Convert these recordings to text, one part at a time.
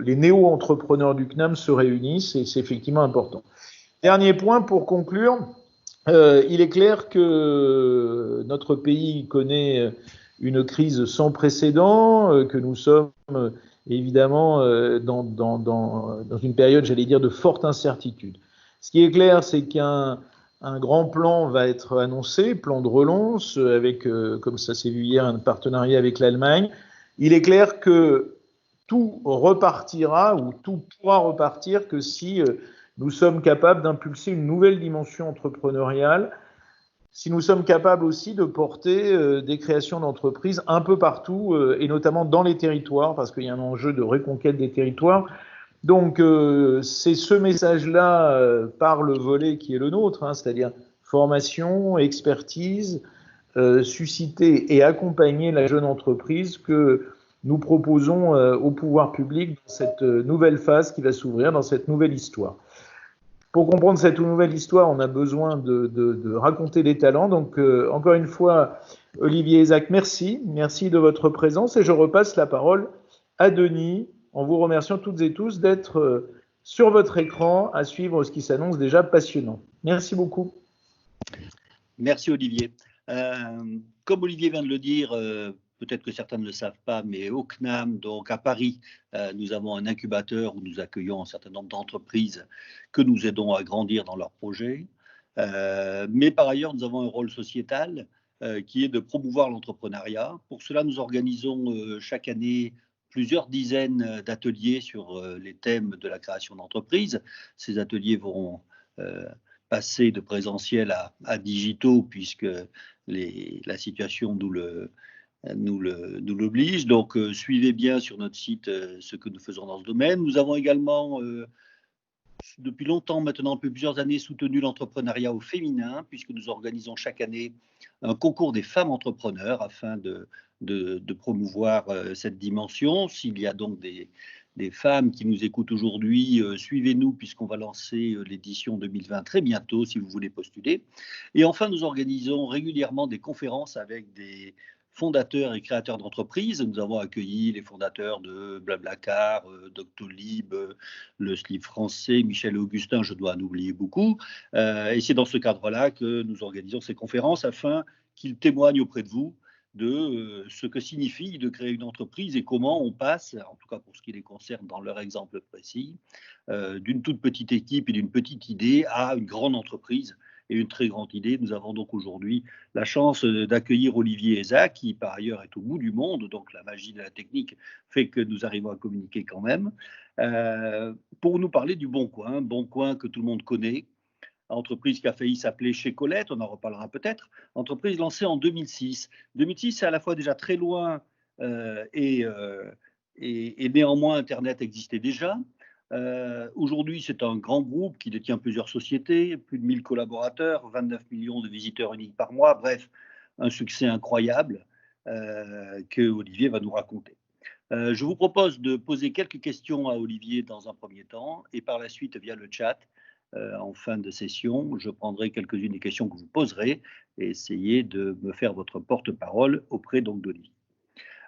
les néo-entrepreneurs du CNAM se réunissent et c'est effectivement important. Dernier point pour conclure, il est clair que notre pays connaît une crise sans précédent, que nous sommes évidemment dans une période, j'allais dire, de forte incertitude. Ce qui est clair, c'est qu'un grand plan va être annoncé, plan de relance, avec, comme ça s'est vu hier, un partenariat avec l'Allemagne. Il est clair que tout repartira ou tout pourra repartir que si nous sommes capables d'impulser une nouvelle dimension entrepreneuriale, si nous sommes capables aussi de porter des créations d'entreprises un peu partout et notamment dans les territoires, parce qu'il y a un enjeu de reconquête des territoires. Donc c'est ce message-là par le volet qui est le nôtre, hein, c'est-à-dire formation, expertise, susciter et accompagner la jeune entreprise que nous proposons au pouvoir public dans cette nouvelle phase qui va s'ouvrir, dans cette nouvelle histoire. Pour comprendre cette nouvelle histoire, on a besoin de raconter les talents. Donc, encore une fois, Olivier Ezac, merci. Merci de votre présence. Et je repasse la parole à Denis, en vous remerciant toutes et tous d'être sur votre écran à suivre ce qui s'annonce déjà passionnant. Merci beaucoup. Merci Olivier. Comme Olivier vient de le dire, peut-être que certains ne le savent pas, mais au CNAM, donc à Paris, nous avons un incubateur où nous accueillons un certain nombre d'entreprises que nous aidons à grandir dans leurs projets. Mais par ailleurs, nous avons un rôle sociétal qui est de promouvoir l'entrepreneuriat. Pour cela, nous organisons chaque année plusieurs dizaines d'ateliers sur les thèmes de la création d'entreprises. Ces ateliers vont passer de présentiel à digitaux puisque la situation nous l'oblige. Donc, suivez bien sur notre site ce que nous faisons dans ce domaine. Nous avons également, depuis longtemps maintenant, depuis plusieurs années, soutenu l'entrepreneuriat au féminin, puisque nous organisons chaque année un concours des femmes entrepreneurs afin de promouvoir cette dimension. S'il y a donc des femmes qui nous écoutent aujourd'hui, suivez-nous puisqu'on va lancer l'édition 2020 très bientôt si vous voulez postuler. Et enfin, nous organisons régulièrement des conférences avec des fondateurs et créateurs d'entreprises. Nous avons accueilli les fondateurs de Blablacar, Doctolib, le Slip français, Michel Augustin, je dois en oublier beaucoup. Et c'est dans ce cadre-là que nous organisons ces conférences afin qu'ils témoignent auprès de vous de ce que signifie de créer une entreprise et comment on passe, en tout cas pour ce qui les concerne dans leur exemple précis, d'une toute petite équipe et d'une petite idée à une grande entreprise et une très grande idée. Nous avons donc aujourd'hui la chance d'accueillir Olivier Ezac, qui par ailleurs est au bout du monde, donc la magie de la technique fait que nous arrivons à communiquer quand même, pour nous parler du Bon Coin que tout le monde connaît, entreprise qui a failli s'appeler Chez Colette, on en reparlera peut-être, entreprise lancée en 2006. 2006, c'est à la fois déjà très loin et néanmoins Internet existait déjà. Aujourd'hui, c'est un grand groupe qui détient plusieurs sociétés, plus de 1000 collaborateurs, 29 millions de visiteurs uniques par mois, bref, un succès incroyable que Olivier va nous raconter. Je vous propose de poser quelques questions à Olivier dans un premier temps et par la suite via le chat. En fin de session, je prendrai quelques-unes des questions que vous poserez et essayez de me faire votre porte-parole auprès d'Olivier.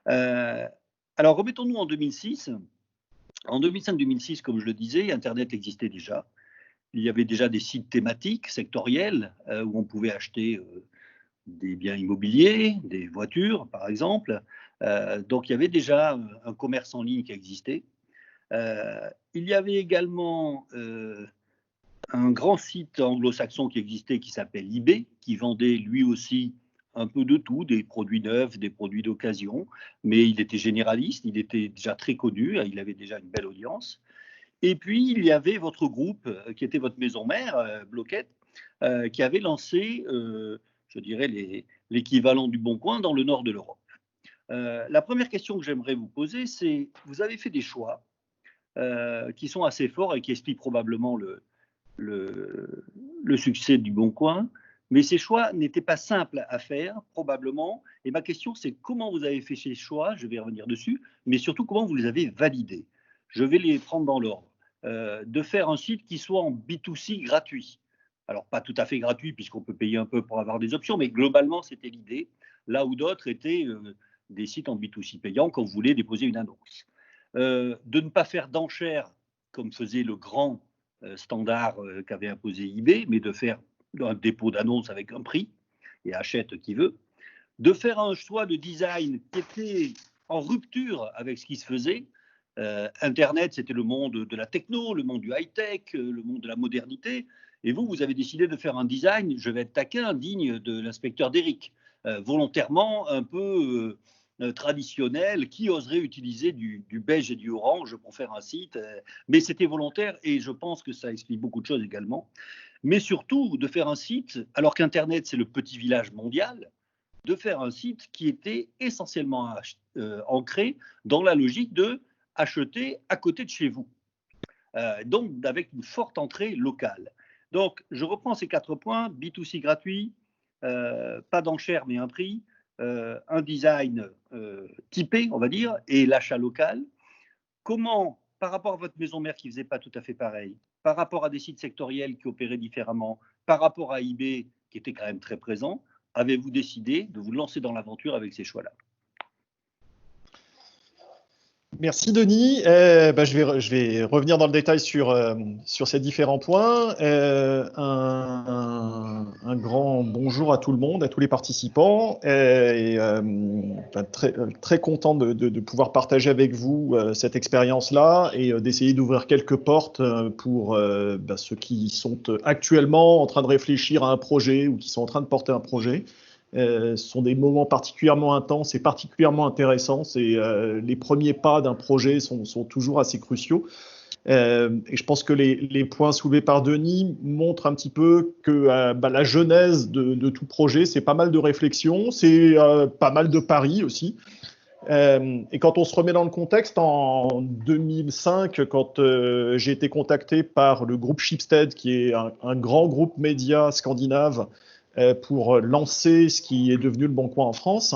Alors, remettons-nous en 2006. En 2005-2006, comme je le disais, Internet existait déjà. Il y avait déjà des sites thématiques, sectoriels, où on pouvait acheter des biens immobiliers, des voitures, par exemple. Donc, il y avait déjà un commerce en ligne qui existait. Il y avait également un grand site anglo-saxon qui existait qui s'appelle eBay, qui vendait lui aussi un peu de tout, des produits neufs, des produits d'occasion, mais il était généraliste, il était déjà très connu, il avait déjà une belle audience. Et puis, il y avait votre groupe, qui était votre maison mère, Bloquette, qui avait lancé, je dirais, l'équivalent du Bon Coin dans le nord de l'Europe. La première question que j'aimerais vous poser, c'est, vous avez fait des choix qui sont assez forts et qui expliquent probablement le succès du Bon Coin, mais ces choix n'étaient pas simples à faire, probablement. Et ma question, c'est comment vous avez fait ces choix, je vais revenir dessus, mais surtout comment vous les avez validés. Je vais les prendre dans l'ordre. De faire un site qui soit en B2C gratuit. Alors, pas tout à fait gratuit, puisqu'on peut payer un peu pour avoir des options, mais globalement, c'était l'idée, là où d'autres étaient des sites en B2C payants quand vous voulez déposer une annonce. de ne pas faire d'enchères comme faisait le grand standard qu'avait imposé eBay, mais de faire un dépôt d'annonce avec un prix et achète qui veut, de faire un choix de design qui était en rupture avec ce qui se faisait. Internet, c'était le monde de la techno, le monde du high-tech, le monde de la modernité. Et vous avez décidé de faire un design, je vais être taquin, digne de l'inspecteur d'Eric, volontairement un peu traditionnel. Qui oserait utiliser du beige et du orange pour faire un site? Mais c'était volontaire et je pense que ça explique beaucoup de choses également. Mais surtout, de faire un site, alors qu'Internet, c'est le petit village mondial, de faire un site qui était essentiellement ancré dans la logique de acheter à côté de chez vous. Donc, avec une forte entrée locale. Donc, je reprends ces 4 points. B2C gratuit, pas d'enchère mais un prix, un design typé, on va dire, et l'achat local. Comment, par rapport à votre maison mère qui ne faisait pas tout à fait pareil, par rapport à des sites sectoriels qui opéraient différemment, par rapport à eBay qui était quand même très présent, avez-vous décidé de vous lancer dans l'aventure avec ces choix-là? Merci Denis. Je vais revenir dans le détail sur ces différents points. Un grand bonjour à tout le monde, à tous les participants. Très content de pouvoir partager avec vous cette expérience-là et d'essayer d'ouvrir quelques portes pour ceux qui sont actuellement en train de réfléchir à un projet ou qui sont en train de porter un projet. Ce sont des moments particulièrement intenses et particulièrement intéressants. Les premiers pas d'un projet sont toujours assez cruciaux. Et je pense que les points soulevés par Denis montrent un petit peu que la genèse de tout projet, c'est pas mal de réflexion, c'est pas mal de paris aussi. Et quand on se remet dans le contexte, en 2005, quand j'ai été contacté par le groupe Schibsted, qui est un grand groupe média scandinave, pour lancer ce qui est devenu le Bon Coin en France,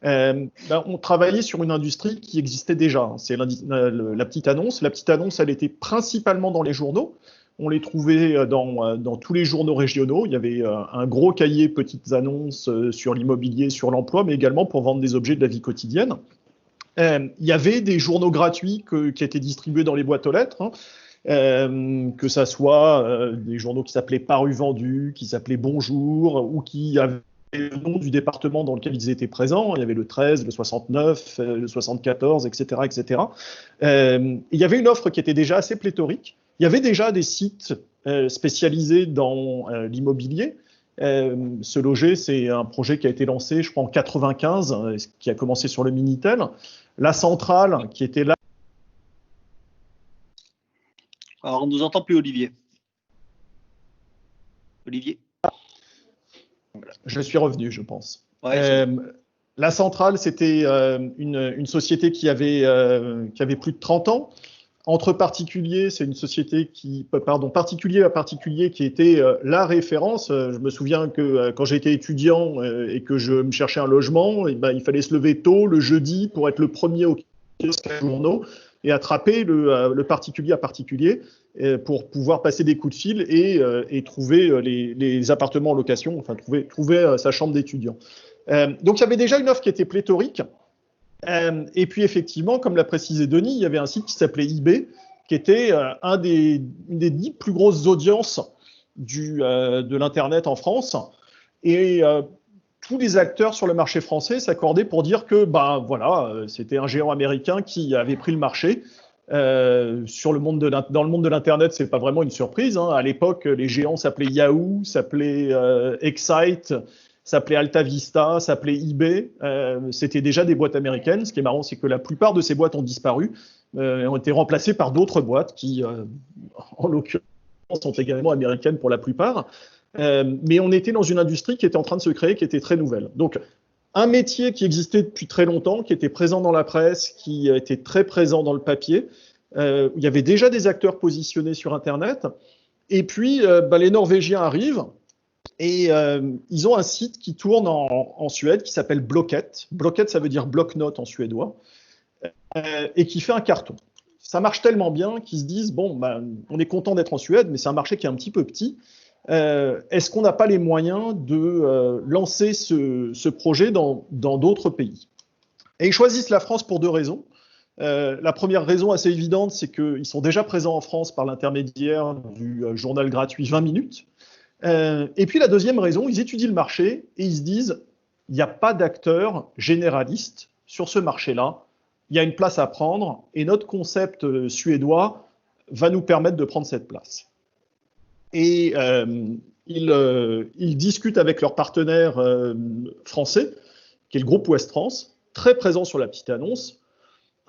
on travaillait sur une industrie qui existait déjà. C'est la petite annonce. La petite annonce, elle était principalement dans les journaux. On les trouvait dans tous les journaux régionaux. Il y avait un gros cahier petites annonces sur l'immobilier, sur l'emploi, mais également pour vendre des objets de la vie quotidienne. Il y avait des journaux gratuits qui étaient distribués dans les boîtes aux lettres, que ça soit des journaux qui s'appelaient Paru Vendu, qui s'appelaient Bonjour, ou qui avaient le nom du département dans lequel ils étaient présents. Il y avait le 13, le 69, le 74, etc. etc. Il y avait une offre qui était déjà assez pléthorique. Il y avait déjà des sites spécialisés dans l'immobilier. Se loger, c'est un projet qui a été lancé, je crois, en 95, qui a commencé sur le Minitel. La centrale, qui était là. Alors, on ne nous entend plus, Olivier. Olivier? Je suis revenu, je pense. Ouais, la centrale, c'était une société qui avait plus de 30 ans. Entre particuliers, c'est une société particulier à particulier, qui était la référence. Je me souviens que quand j'étais étudiant et que je me cherchais un logement, il fallait se lever tôt le jeudi pour être le premier au kiosque à journaux et attraper le particulier à particulier pour pouvoir passer des coups de fil et trouver les appartements en location, enfin trouver sa chambre d'étudiant. Donc il y avait déjà une offre qui était pléthorique. Et puis effectivement, comme l'a précisé Denis, il y avait un site qui s'appelait eBay, qui était une des 10 plus grosses audiences de l'Internet en France. Et tous les acteurs sur le marché français s'accordaient pour dire que c'était un géant américain qui avait pris le marché. Dans le monde de l'Internet, c'est pas vraiment une surprise. À l'époque, les géants s'appelaient Yahoo, s'appelaient Excite, s'appelait Alta Vista, s'appelait eBay. C'était déjà des boîtes américaines. Ce qui est marrant, c'est que la plupart de ces boîtes ont disparu, ont été remplacées par d'autres boîtes qui, en l'occurrence, sont également américaines pour la plupart. Mais on était dans une industrie qui était en train de se créer, qui était très nouvelle. Donc, un métier qui existait depuis très longtemps, qui était présent dans la presse, qui était très présent dans le papier. Il y avait déjà des acteurs positionnés sur Internet. Et puis, les Norvégiens arrivent. Et ils ont un site qui tourne en Suède qui s'appelle Blocket. Blocket, ça veut dire bloc-notes en suédois, et qui fait un carton. Ça marche tellement bien qu'ils se disent, on est content d'être en Suède, mais c'est un marché qui est un petit peu petit. Est-ce qu'on n'a pas les moyens de lancer ce projet dans d'autres pays? Et ils choisissent la France pour 2 raisons. La première raison assez évidente, c'est qu'ils sont déjà présents en France par l'intermédiaire du journal gratuit 20 minutes. Et puis la deuxième raison, ils étudient le marché et ils se disent, il n'y a pas d'acteurs généralistes sur ce marché-là, il y a une place à prendre et notre concept suédois va nous permettre de prendre cette place. Et ils discutent avec leur partenaire français, qui est le groupe Ouest France, très présent sur la petite annonce,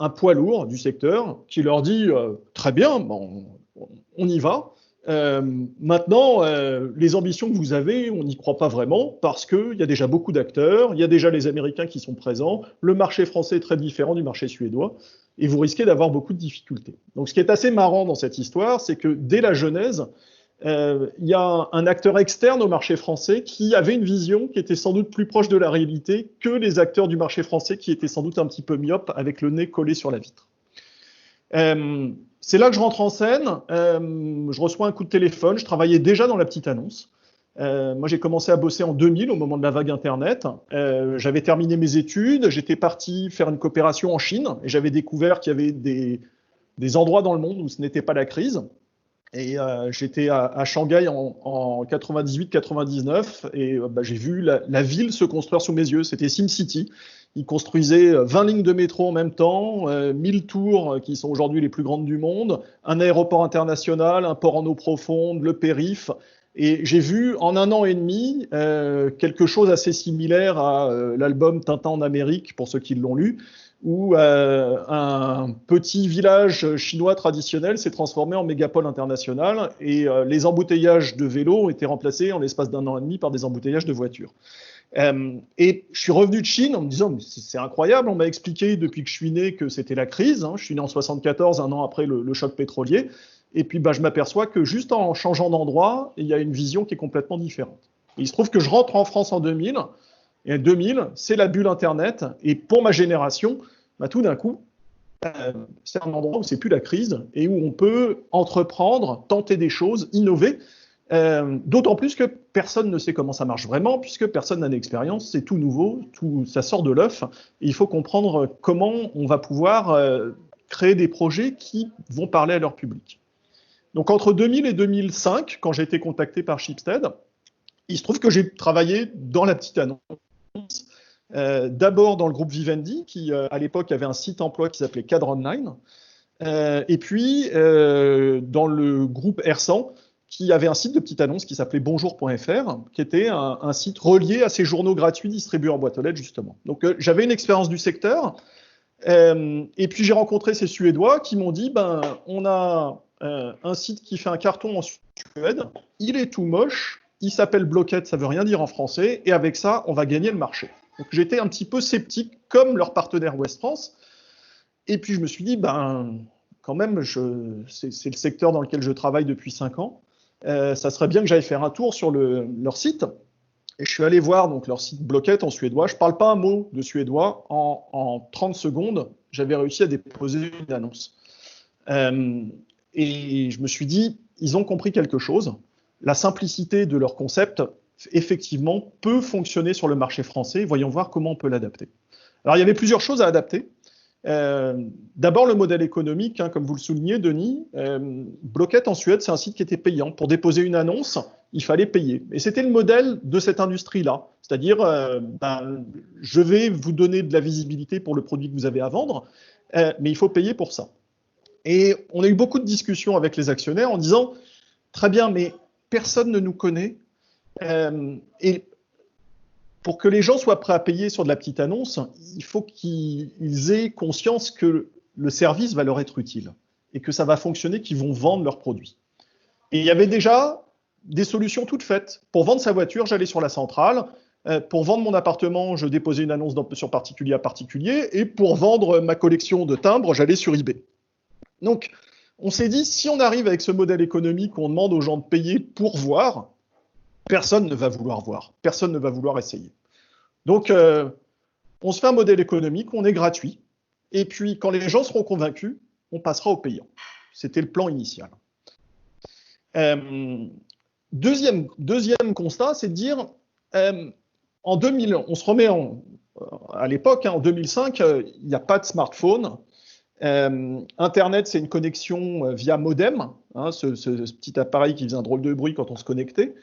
un poids lourd du secteur qui leur dit très bien, bon, on y va. Maintenant, les ambitions que vous avez, on n'y croit pas vraiment parce qu'il y a déjà beaucoup d'acteurs, il y a déjà les Américains qui sont présents, le marché français est très différent du marché suédois et vous risquez d'avoir beaucoup de difficultés. Donc ce qui est assez marrant dans cette histoire, c'est que dès la genèse, il y a un acteur externe au marché français qui avait une vision qui était sans doute plus proche de la réalité que les acteurs du marché français qui étaient sans doute un petit peu myopes avec le nez collé sur la vitre. C'est là que je rentre en scène, je reçois un coup de téléphone, je travaillais déjà dans la petite annonce. Moi, j'ai commencé à bosser en 2000, au moment de la vague Internet. J'avais terminé mes études, j'étais parti faire une coopération en Chine, et j'avais découvert qu'il y avait des endroits dans le monde où ce n'était pas la crise. Et j'étais à Shanghai en 98-99, et j'ai vu la ville se construire sous mes yeux. C'était SimCity. Ils construisaient 20 lignes de métro en même temps, 1000 tours qui sont aujourd'hui les plus grandes du monde, un aéroport international, un port en eau profonde, le périph'. Et j'ai vu en 1 an et demi quelque chose assez similaire à l'album Tintin en Amérique, pour ceux qui l'ont lu, où un petit village chinois traditionnel s'est transformé en mégapole international et les embouteillages de vélos ont été remplacés en l'espace d'1 an et demi par des embouteillages de voitures. Et je suis revenu de Chine en me disant, c'est incroyable, on m'a expliqué depuis que je suis né que c'était la crise. Je suis né en 74, 1 an après le choc pétrolier. Et puis je m'aperçois que juste en changeant d'endroit, il y a une vision qui est complètement différente. Et il se trouve que je rentre en France en 2000, et en 2000, c'est la bulle Internet, et pour ma génération, tout d'un coup, c'est un endroit où c'est plus la crise, et où on peut entreprendre, tenter des choses, innover, d'autant plus que personne ne sait comment ça marche vraiment, puisque personne n'a d'expérience, c'est tout nouveau, ça sort de l'œuf, et il faut comprendre comment on va pouvoir créer des projets qui vont parler à leur public. Donc entre 2000 et 2005, quand j'ai été contacté par Schibsted, il se trouve que j'ai travaillé dans la petite annonce, d'abord dans le groupe Vivendi, qui à l'époque avait un site emploi qui s'appelait Cadre Online, et puis dans le groupe R100, qui avait un site de petite annonce qui s'appelait bonjour.fr, qui était un site relié à ces journaux gratuits distribués en boîte aux lettres, justement. Donc j'avais une expérience du secteur, et puis j'ai rencontré ces Suédois qui m'ont dit, on a un site qui fait un carton en Suède, il est tout moche, il s'appelle Blocket, ça veut rien dire en français, et avec ça, on va gagner le marché. Donc j'étais un petit peu sceptique, comme leur partenaire Ouest France, et puis je me suis dit, quand même, c'est le secteur dans lequel je travaille depuis 5 ans, ça serait bien que j'aille faire un tour sur leur site, et je suis allé voir donc leur site Blocket en suédois, je ne parle pas un mot de suédois, en 30 secondes, j'avais réussi à déposer une annonce. Et je me suis dit, ils ont compris quelque chose. La simplicité de leur concept, effectivement, peut fonctionner sur le marché français. Voyons voir comment on peut l'adapter. Alors, il y avait plusieurs choses à adapter. D'abord, le modèle économique, comme vous le soulignez, Denis. Blocket en Suède, c'est un site qui était payant. Pour déposer une annonce, il fallait payer. Et c'était le modèle de cette industrie-là. C'est-à-dire, je vais vous donner de la visibilité pour le produit que vous avez à vendre, mais il faut payer pour ça. Et on a eu beaucoup de discussions avec les actionnaires en disant, très bien, mais personne ne nous connaît. Et pour que les gens soient prêts à payer sur de la petite annonce, il faut qu'ils aient conscience que le service va leur être utile et que ça va fonctionner, qu'ils vont vendre leurs produits. Et il y avait déjà des solutions toutes faites. Pour vendre sa voiture, j'allais sur la centrale. Pour vendre mon appartement, je déposais une annonce sur particulier à particulier. Et pour vendre ma collection de timbres, j'allais sur eBay. Donc, on s'est dit, si on arrive avec ce modèle économique où on demande aux gens de payer pour voir, personne ne va vouloir voir, personne ne va vouloir essayer. Donc, on se fait un modèle économique, on est gratuit, et puis quand les gens seront convaincus, on passera au payant. C'était le plan initial. Deuxième constat, c'est de dire, en 2000, on se remet à l'époque, en 2005, il n'y a pas de smartphone. Internet, c'est une connexion via modem, hein, ce petit appareil qui faisait un drôle de bruit quand on se connectait.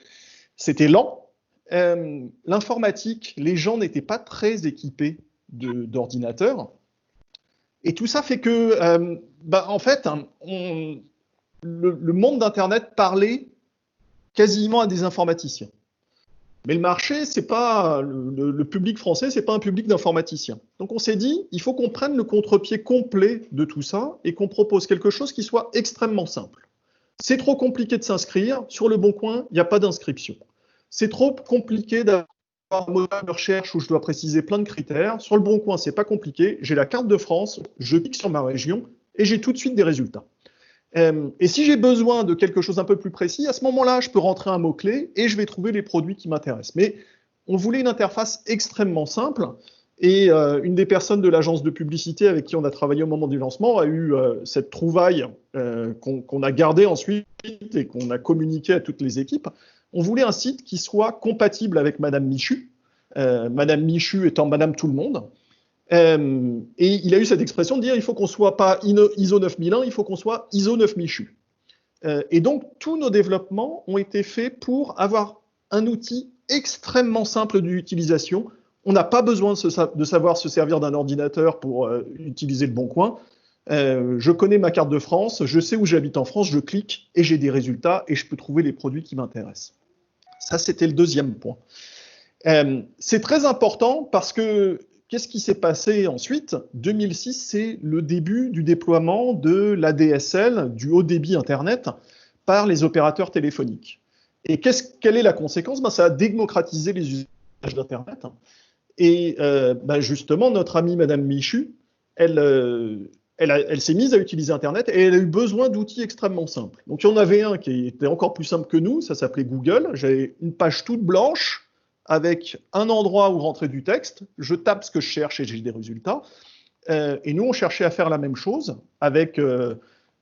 C'était lent. L'informatique, les gens n'étaient pas très équipés d'ordinateurs. Et tout ça fait que, en fait, le monde d'Internet parlait quasiment à des informaticiens. Mais le marché, c'est pas le public français, c'est pas un public d'informaticiens. Donc on s'est dit, il faut qu'on prenne le contre-pied complet de tout ça et qu'on propose quelque chose qui soit extrêmement simple. C'est trop compliqué de s'inscrire. Sur Le Bon Coin, il n'y a pas d'inscription. C'est trop compliqué d'avoir un moteur de recherche où je dois préciser plein de critères. Sur Le Bon Coin, c'est pas compliqué. J'ai la carte de France, je clique sur ma région et j'ai tout de suite des résultats. Et si j'ai besoin de quelque chose un peu plus précis, à ce moment-là, je peux rentrer un mot-clé et je vais trouver les produits qui m'intéressent. Mais on voulait une interface extrêmement simple. Et une des personnes de l'agence de publicité avec qui on a travaillé au moment du lancement a eu cette trouvaille qu'on a gardée ensuite et qu'on a communiqué à toutes les équipes. On voulait un site qui soit compatible avec Madame Michu, Madame Michu étant Madame Tout-le-Monde. Et il a eu cette expression de dire il faut qu'on soit pas ISO 9001, il faut qu'on soit ISO 9000. Et donc tous nos développements ont été faits pour avoir un outil extrêmement simple d'utilisation. On n'a pas besoin de savoir se servir d'un ordinateur pour utiliser Le Bon Coin. Je connais ma carte de France, je sais où j'habite en France, je clique et j'ai des résultats et je peux trouver les produits qui m'intéressent. Ça, c'était le deuxième point. C'est très important parce que qu'est-ce qui s'est passé ensuite ? 2006, c'est le début du déploiement de l'ADSL, du haut débit Internet, par les opérateurs téléphoniques. Et quelle est la conséquence ? Ça a démocratisé les usages d'Internet. Et justement, notre amie Madame Michu, elle s'est mise à utiliser Internet et elle a eu besoin d'outils extrêmement simples. Donc il y en avait un qui était encore plus simple que nous, ça s'appelait Google. J'avais une page toute blanche avec un endroit où rentrer du texte, je tape ce que je cherche et j'ai des résultats. Et nous, on cherchait à faire la même chose avec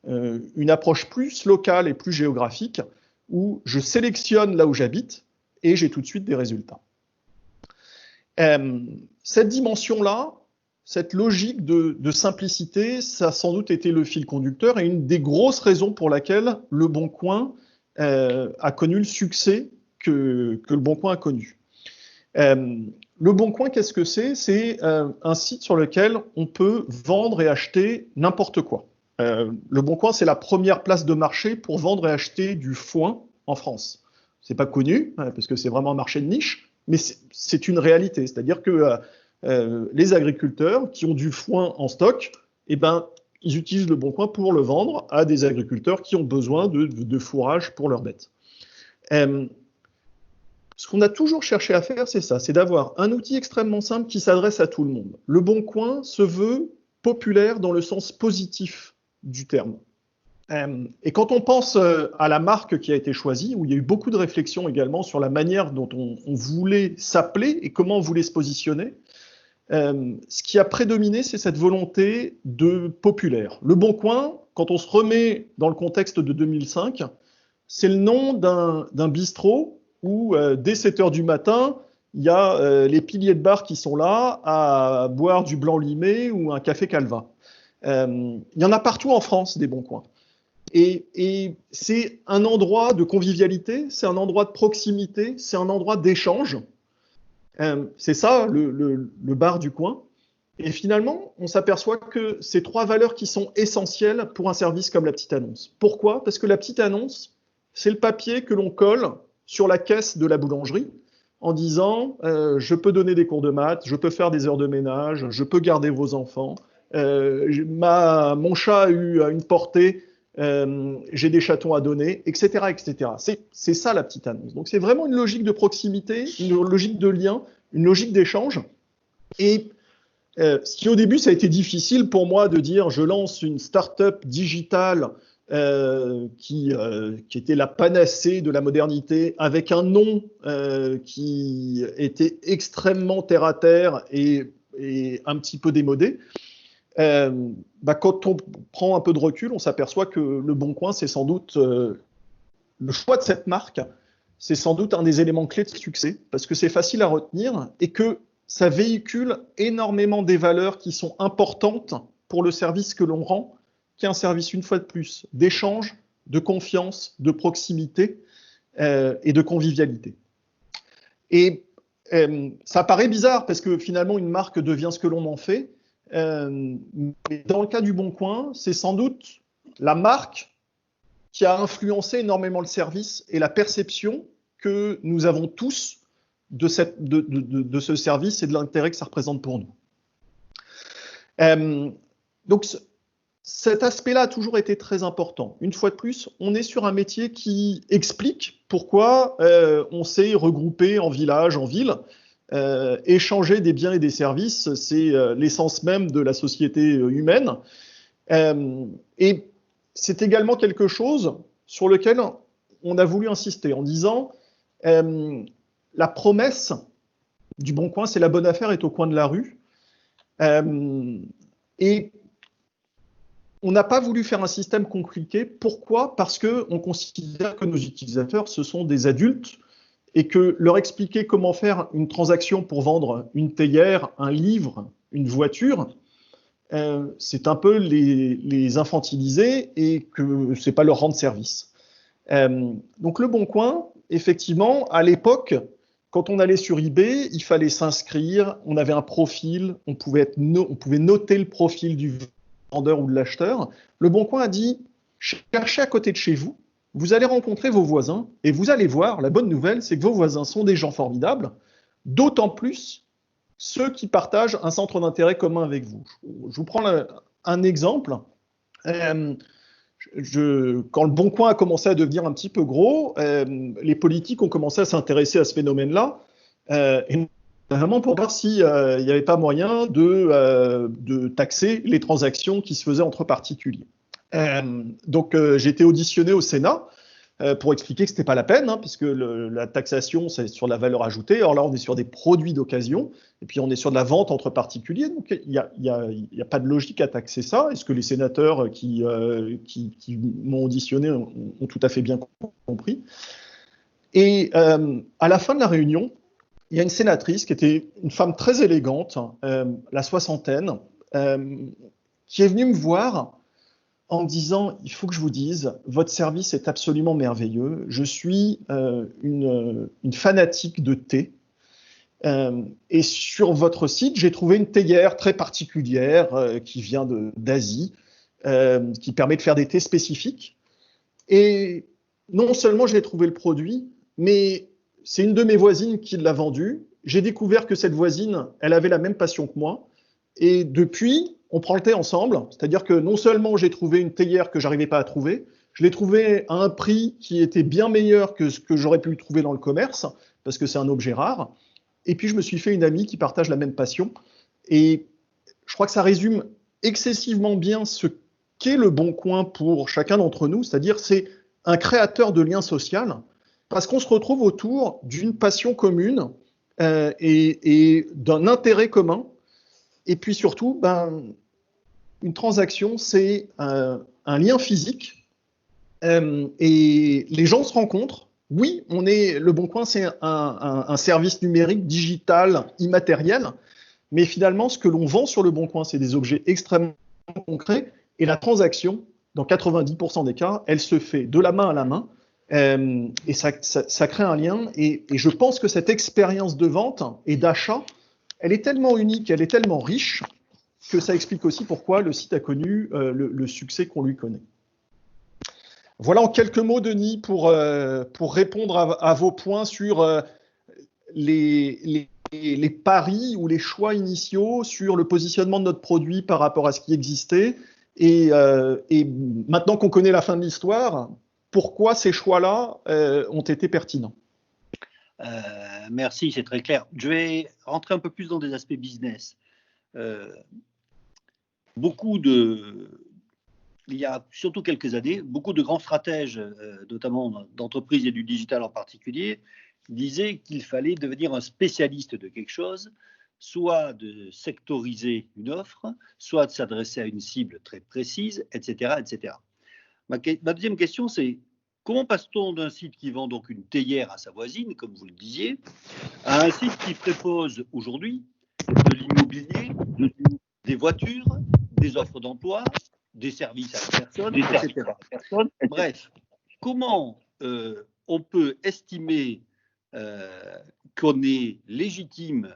une approche plus locale et plus géographique, où je sélectionne là où j'habite et j'ai tout de suite des résultats. Cette dimension-là, cette logique de simplicité, ça a sans doute été le fil conducteur et une des grosses raisons pour laquelle Le Bon Coin a connu le succès que Le Bon Coin a connu. Le Bon Coin, qu'est-ce que c'est ? C'est un site sur lequel on peut vendre et acheter n'importe quoi. Le Bon Coin, c'est la première place de marché pour vendre et acheter du foin en France. C'est pas connu, parce que c'est vraiment un marché de niche, mais c'est une réalité. C'est-à-dire que les agriculteurs qui ont du foin en stock, ils utilisent Le Bon Coin pour le vendre à des agriculteurs qui ont besoin de fourrage pour leurs bêtes. Ce qu'on a toujours cherché à faire, c'est ça, c'est d'avoir un outil extrêmement simple qui s'adresse à tout le monde. Le Bon Coin se veut populaire dans le sens positif du terme. Et quand on pense à la marque qui a été choisie, où il y a eu beaucoup de réflexions également sur la manière dont on voulait s'appeler et comment on voulait se positionner, ce qui a prédominé, c'est cette volonté de populaire. Le Bon Coin, quand on se remet dans le contexte de 2005, c'est le nom d'un bistrot où dès 7 heures du matin, il y a les piliers de bar qui sont là à boire du blanc limé ou un café Calva. Il y en a partout en France, des Bons Coins. Et c'est un endroit de convivialité, c'est un endroit de proximité, c'est un endroit d'échange. C'est ça, le bar du coin. Et finalement, on s'aperçoit que c'est 3 valeurs qui sont essentielles pour un service comme la petite annonce. Pourquoi ? Parce que la petite annonce, c'est le papier que l'on colle sur la caisse de la boulangerie en disant je peux donner des cours de maths, je peux faire des heures de ménage, je peux garder vos enfants, mon chat a eu une portée, j'ai des chatons à donner, etc. etc. C'est ça la petite annonce. Donc c'est vraiment une logique de proximité, une logique de lien, une logique d'échange. Et ce qui au début ça a été difficile pour moi de dire je lance une start-up digitale qui était la panacée de la modernité, avec un nom qui était extrêmement terre-à-terre et un petit peu démodé. Quand on prend un peu de recul, on s'aperçoit que Le Bon Coin, c'est sans doute le choix de cette marque, c'est sans doute un des éléments clés de succès, parce que c'est facile à retenir et que ça véhicule énormément des valeurs qui sont importantes pour le service que l'on rend, qui est un service, une fois de plus, d'échange, de confiance, de proximité et de convivialité. Et ça paraît bizarre parce que finalement, une marque devient ce que l'on en fait. Mais dans le cas du Bon Coin, c'est sans doute la marque qui a influencé énormément le service et la perception que nous avons tous de ce service et de l'intérêt que ça représente pour nous. Donc, cet aspect-là a toujours été très important. Une fois de plus, on est sur un métier qui explique pourquoi on s'est regroupé en village, en ville. Échanger des biens et des services, c'est l'essence même de la société humaine. Et c'est également quelque chose sur lequel on a voulu insister en disant la promesse du Bon Coin, c'est la bonne affaire est au coin de la rue. Et on n'a pas voulu faire un système compliqué. Pourquoi ? Parce qu'on considère que nos utilisateurs, ce sont des adultes et que leur expliquer comment faire une transaction pour vendre une théière, un livre, une voiture, c'est un peu les infantiliser et que c'est pas leur rendre service. Donc le Bon Coin, effectivement, à l'époque, quand on allait sur eBay, il fallait s'inscrire, on avait un profil, on pouvait noter le profil du vendeur ou de l'acheteur. Le Bon Coin a dit, cherchez à côté de chez vous, vous allez rencontrer vos voisins et vous allez voir, la bonne nouvelle, c'est que vos voisins sont des gens formidables, d'autant plus ceux qui partagent un centre d'intérêt commun avec vous. Je vous prends un exemple. Quand le Bon Coin a commencé à devenir un petit peu gros, les politiques ont commencé à s'intéresser à ce phénomène-là, et notamment pour voir s'il n'y avait pas moyen de taxer les transactions qui se faisaient entre particuliers. Donc j'ai été auditionné au Sénat pour expliquer que ce n'était pas la peine, parce que la taxation, c'est sur la valeur ajoutée. Alors là, on est sur des produits d'occasion, et puis on est sur de la vente entre particuliers, donc il n'y a pas de logique à taxer ça. Est-ce que les sénateurs qui m'ont auditionné ont tout à fait bien compris. Et à la fin de la réunion, il y a une sénatrice qui était une femme très élégante, la soixantaine, qui est venue me voir en me disant, il faut que je vous dise, votre service est absolument merveilleux. Je suis une fanatique de thé. Et sur votre site, j'ai trouvé une théière très particulière qui vient d'Asie, qui permet de faire des thés spécifiques. Et non seulement j'ai trouvé le produit, mais c'est une de mes voisines qui l'a vendu. J'ai découvert que cette voisine, elle avait la même passion que moi. Et depuis, on prend le thé ensemble, c'est-à-dire que non seulement j'ai trouvé une théière que j'arrivais pas à trouver, je l'ai trouvé à un prix qui était bien meilleur que ce que j'aurais pu trouver dans le commerce, parce que c'est un objet rare. Et puis je me suis fait une amie qui partage la même passion. Et je crois que ça résume excessivement bien ce qu'est le Bon Coin pour chacun d'entre nous, c'est-à-dire c'est un créateur de liens sociaux, parce qu'on se retrouve autour d'une passion commune et d'un intérêt commun. Et puis surtout, une transaction, c'est un lien physique et les gens se rencontrent. Oui, le Bon Coin, c'est un service numérique, digital, immatériel, mais finalement, ce que l'on vend sur le Bon Coin, c'est des objets extrêmement concrets et la transaction, dans 90% des cas, elle se fait de la main à la main et ça crée un lien. Et je pense que cette expérience de vente et d'achat, elle est tellement unique, elle est tellement riche que ça explique aussi pourquoi le site a connu le succès qu'on lui connaît. Voilà en quelques mots, Denis, pour répondre à vos points sur les paris ou les choix initiaux sur le positionnement de notre produit par rapport à ce qui existait. Et maintenant qu'on connaît la fin de l'histoire, pourquoi ces choix-là ont été pertinents. Merci, c'est très clair. Je vais rentrer un peu plus dans des aspects business. Il y a surtout quelques années, beaucoup de grands stratèges, notamment d'entreprises et du digital en particulier, disaient qu'il fallait devenir un spécialiste de quelque chose, soit de sectoriser une offre, soit de s'adresser à une cible très précise, etc. etc. Ma deuxième question, c'est comment passe-t-on d'un site qui vend donc une théière à sa voisine, comme vous le disiez, à un site qui propose aujourd'hui de l'immobilier, des voitures, des offres d'emploi, des services à la personne, etc. Bref, comment on peut estimer qu'on est légitime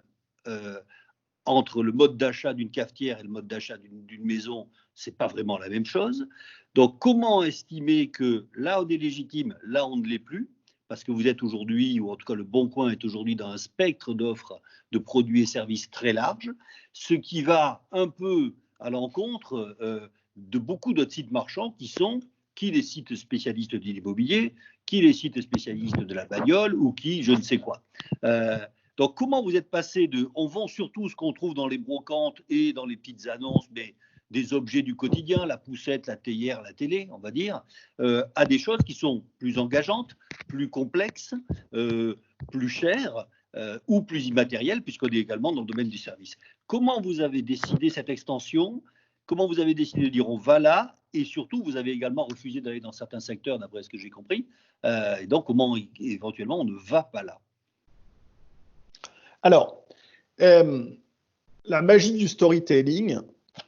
entre le mode d'achat d'une cafetière et le mode d'achat d'une maison, c'est pas vraiment la même chose. Donc, comment estimer que là, on est légitime, là, on ne l'est plus, parce que vous êtes aujourd'hui, ou en tout cas le Bon Coin est aujourd'hui dans un spectre d'offres de produits et services très large, ce qui va un peu à l'encontre de beaucoup d'autres sites marchands qui les sites spécialistes de l'immobilier, qui les sites spécialistes de la bagnole ou qui je ne sais quoi. Donc, comment vous êtes passé de « on vend surtout ce qu'on trouve dans les brocantes et dans les petites annonces, mais des objets du quotidien, la poussette, la théière, la télé, on va dire, à des choses qui sont plus engageantes, plus complexes, plus chères ou plus immatérielles, puisqu'on est également dans le domaine du service. » Comment vous avez décidé cette extension? Comment vous avez décidé de dire « on va là » et surtout, vous avez également refusé d'aller dans certains secteurs, d'après ce que j'ai compris. Et donc, comment éventuellement on ne va pas là? Alors, la magie du storytelling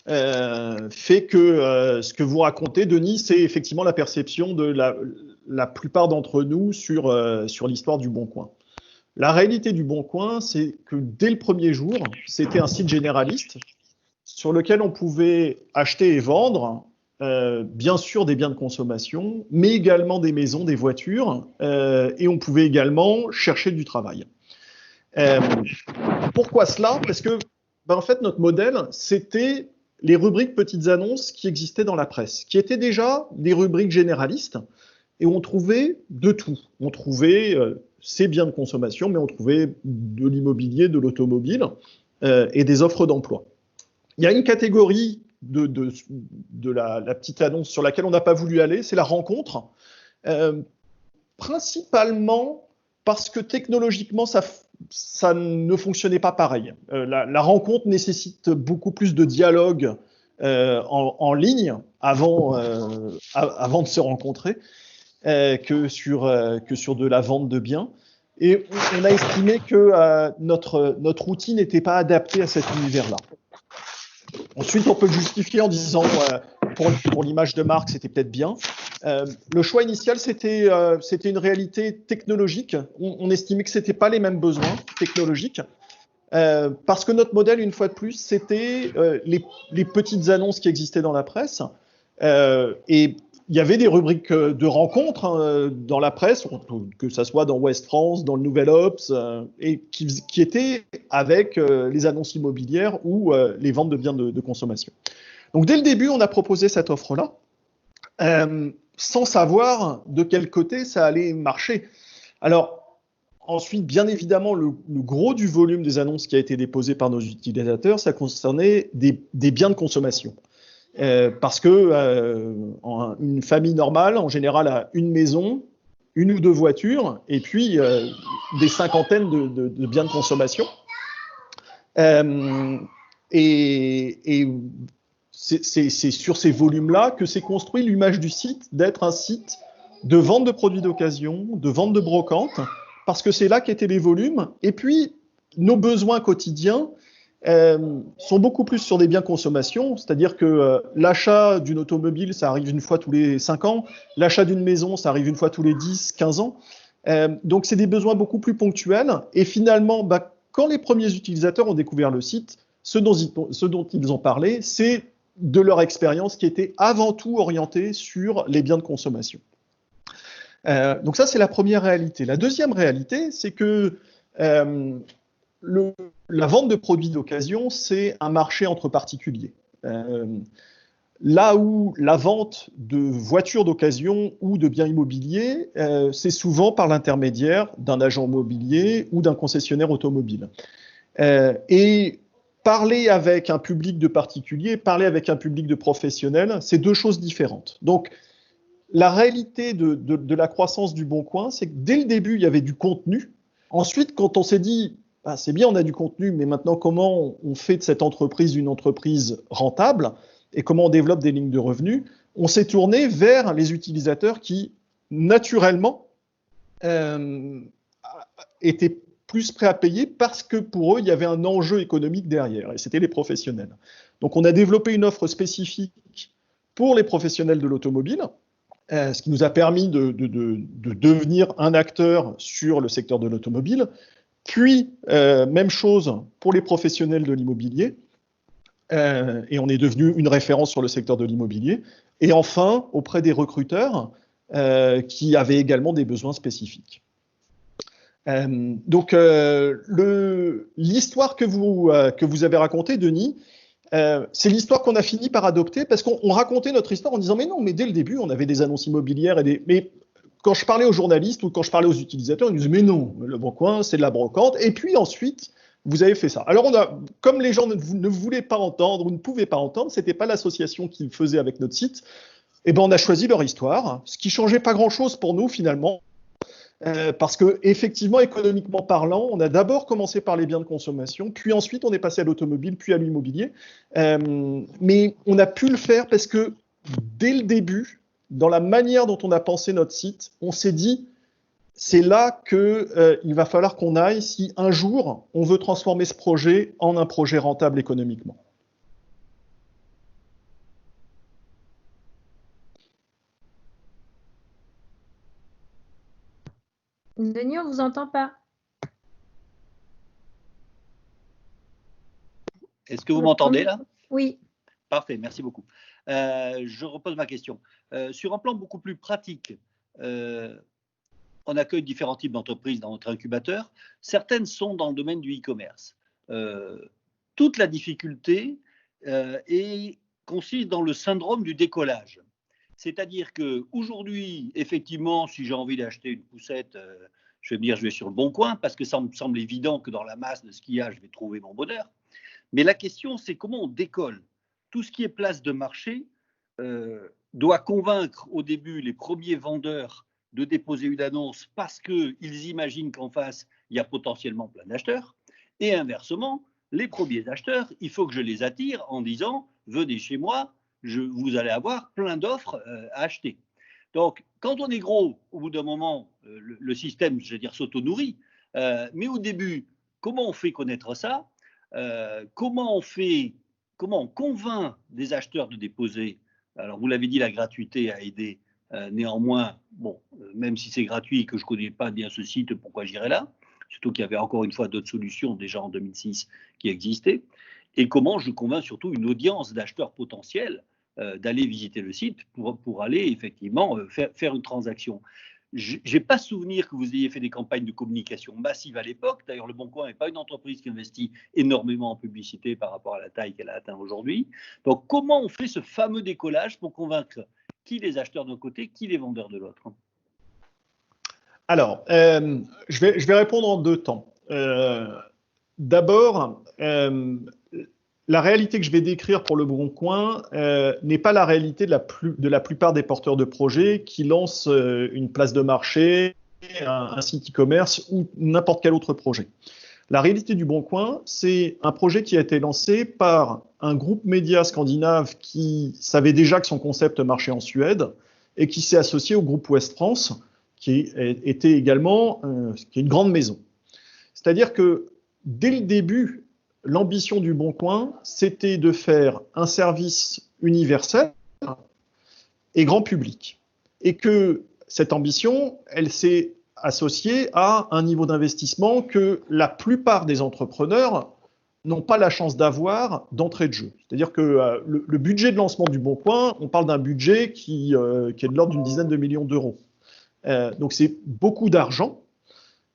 fait que ce que vous racontez, Denis, c'est effectivement la perception de la plupart d'entre nous sur l'histoire du Bon Coin. La réalité du Bon Coin, c'est que dès le premier jour, c'était un site généraliste sur lequel on pouvait acheter et vendre, bien sûr des biens de consommation, mais également des maisons, des voitures, et on pouvait également chercher du travail. Pourquoi cela? Parce que, en fait, notre modèle, c'était les rubriques petites annonces qui existaient dans la presse, qui étaient déjà des rubriques généralistes, et on trouvait de tout. On trouvait ces biens de consommation, mais on trouvait de l'immobilier, de l'automobile et des offres d'emploi. Il y a une catégorie de la petite annonce sur laquelle on n'a pas voulu aller, c'est la rencontre, principalement parce que technologiquement, ça ne fonctionnait pas pareil. La rencontre nécessite beaucoup plus de dialogue en ligne avant de se rencontrer que sur de la vente de biens. Et on a estimé que notre outil n'était pas adapté à cet univers-là. Ensuite, on peut le justifier en disant pour l'image de marque, c'était peut-être bien. Le choix initial, c'était une réalité technologique. On estimait que ce n'était pas les mêmes besoins technologiques. Parce que notre modèle, une fois de plus, c'était les petites annonces qui existaient dans la presse. Et il y avait des rubriques de rencontres dans la presse, que ça soit dans Ouest France, dans le Nouvel Obs, et qui étaient avec les annonces immobilières ou les ventes de biens de consommation. Donc dès le début, on a proposé cette offre-là, sans savoir de quel côté ça allait marcher. Alors ensuite, bien évidemment, le gros du volume des annonces qui a été déposé par nos utilisateurs, ça concernait des biens de consommation. Parce que une famille normale, en général, a une maison, une ou deux voitures, et puis des cinquantaines de biens de consommation. Et c'est sur ces volumes-là que s'est construit l'image du site d'être un site de vente de produits d'occasion, de vente de brocante, parce que c'est là qu'étaient les volumes. Et puis, nos besoins quotidiens sont beaucoup plus sur des biens de consommation, c'est-à-dire que l'achat d'une automobile, ça arrive une fois tous les 5 ans, l'achat d'une maison, ça arrive une fois tous les 10, 15 ans. Donc, c'est des besoins beaucoup plus ponctuels. Et finalement, quand les premiers utilisateurs ont découvert le site, ce dont ils ont parlé, c'est de leur expérience qui était avant tout orientée sur les biens de consommation. Donc ça, c'est la première réalité. La deuxième réalité, c'est que la vente de produits d'occasion, c'est un marché entre particuliers. Là où la vente de voitures d'occasion ou de biens immobiliers, c'est souvent par l'intermédiaire d'un agent immobilier ou d'un concessionnaire automobile. Et parler avec un public de particuliers, parler avec un public de professionnels, c'est deux choses différentes. Donc, la réalité de la croissance du Bon Coin, c'est que dès le début, il y avait du contenu. Ensuite, quand on s'est dit, c'est bien, on a du contenu, mais maintenant, comment on fait de cette entreprise une entreprise rentable et comment on développe des lignes de revenus, on s'est tourné vers les utilisateurs qui, naturellement, étaient plus prêts à payer parce que pour eux, il y avait un enjeu économique derrière, et c'était les professionnels. Donc, on a développé une offre spécifique pour les professionnels de l'automobile, ce qui nous a permis de devenir un acteur sur le secteur de l'automobile. Puis, même chose pour les professionnels de l'immobilier, et on est devenu une référence sur le secteur de l'immobilier. Et enfin, auprès des recruteurs qui avaient également des besoins spécifiques. Donc, l'histoire que vous avez racontée, Denis, c'est l'histoire qu'on a fini par adopter parce qu'on racontait notre histoire en disant mais non, mais dès le début, on avait des annonces immobilières mais quand je parlais aux journalistes ou quand je parlais aux utilisateurs, ils me disaient mais non, le Bon Coin, c'est de la brocante. Et puis ensuite, vous avez fait ça. Alors, comme les gens ne voulaient pas entendre ou ne pouvaient pas entendre, ce n'était pas l'association qui le faisait avec notre site, et ben on a choisi leur histoire, ce qui changeait pas grand-chose pour nous finalement. Parce que effectivement, économiquement parlant, on a d'abord commencé par les biens de consommation, puis ensuite on est passé à l'automobile, puis à l'immobilier. Mais on a pu le faire parce que dès le début, dans la manière dont on a pensé notre site, on s'est dit c'est là qu'il va falloir qu'on aille si un jour on veut transformer ce projet en un projet rentable économiquement. Denis, on ne vous entend pas. Est-ce que vous m'entendez là? Oui. Parfait, merci beaucoup. Je repose ma question. Sur un plan beaucoup plus pratique, on accueille différents types d'entreprises dans notre incubateur. Certaines sont dans le domaine du e-commerce. Toute la difficulté consiste dans le syndrome du décollage. C'est-à-dire qu'aujourd'hui, effectivement, si j'ai envie d'acheter une poussette, je vais me dire je vais sur le Bon Coin parce que ça me semble évident que dans la masse de ce qu'il y a, je vais trouver mon bonheur. Mais la question, c'est comment on décolle. Tout ce qui est place de marché doit convaincre au début les premiers vendeurs de déposer une annonce parce qu'ils imaginent qu'en face, il y a potentiellement plein d'acheteurs. Et inversement, les premiers acheteurs, il faut que je les attire en disant « venez chez moi ». Vous allez avoir plein d'offres à acheter. Donc, quand on est gros, au bout d'un moment, le système, je veux dire, s'auto-nourrit. Mais au début, comment on fait connaître ça? Comment on convainc des acheteurs de déposer? Alors, vous l'avez dit, la gratuité a aidé. Néanmoins, bon, même si c'est gratuit et que je ne connais pas bien ce site, pourquoi j'irai là? Surtout qu'il y avait encore une fois d'autres solutions déjà en 2006 qui existaient. Et comment je convainc surtout une audience d'acheteurs potentiels d'aller visiter le site pour aller effectivement faire une transaction. Je n'ai pas souvenir que vous ayez fait des campagnes de communication massives à l'époque. D'ailleurs, Le Bon Coin n'est pas une entreprise qui investit énormément en publicité par rapport à la taille qu'elle a atteint aujourd'hui. Donc, comment on fait ce fameux décollage pour convaincre qui les acheteurs d'un côté, qui les vendeurs de l'autre? Alors, je vais répondre en deux temps. D'abord, la réalité que je vais décrire pour Le Bon Coin n'est pas la réalité de la plupart des porteurs de projets qui lancent une place de marché, un site e-commerce ou n'importe quel autre projet. La réalité du Bon Coin, c'est un projet qui a été lancé par un groupe média scandinave qui savait déjà que son concept marchait en Suède et qui s'est associé au groupe Ouest France, qui était également qui est une grande maison. C'est-à-dire que dès le début, l'ambition du Bon Coin, c'était de faire un service universel et grand public. Et que cette ambition, elle s'est associée à un niveau d'investissement que la plupart des entrepreneurs n'ont pas la chance d'avoir d'entrée de jeu. C'est-à-dire que le budget de lancement du Bon Coin, on parle d'un budget qui est de l'ordre d'une dizaine de millions d'euros. Donc c'est beaucoup d'argent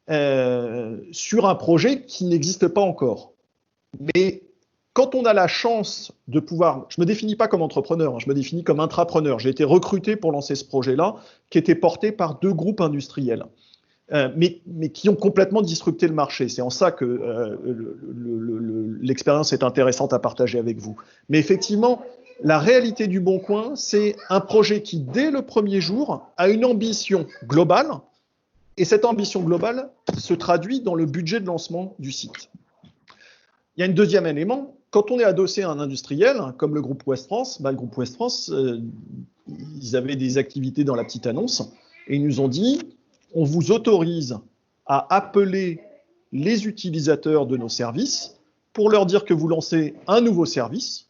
sur un projet qui n'existe pas encore. Mais quand on a la chance de pouvoir, je ne me définis pas comme entrepreneur, je me définis comme intrapreneur. J'ai été recruté pour lancer ce projet-là, qui était porté par deux groupes industriels, mais qui ont complètement disrupté le marché. C'est en ça que l'expérience est intéressante à partager avec vous. Mais effectivement, la réalité du Bon Coin, c'est un projet qui, dès le premier jour, a une ambition globale, et cette ambition globale se traduit dans le budget de lancement du site. Il y a un deuxième élément, quand on est adossé à un industriel, comme le groupe Ouest France, le groupe Ouest France, ils avaient des activités dans la petite annonce, et ils nous ont dit, on vous autorise à appeler les utilisateurs de nos services pour leur dire que vous lancez un nouveau service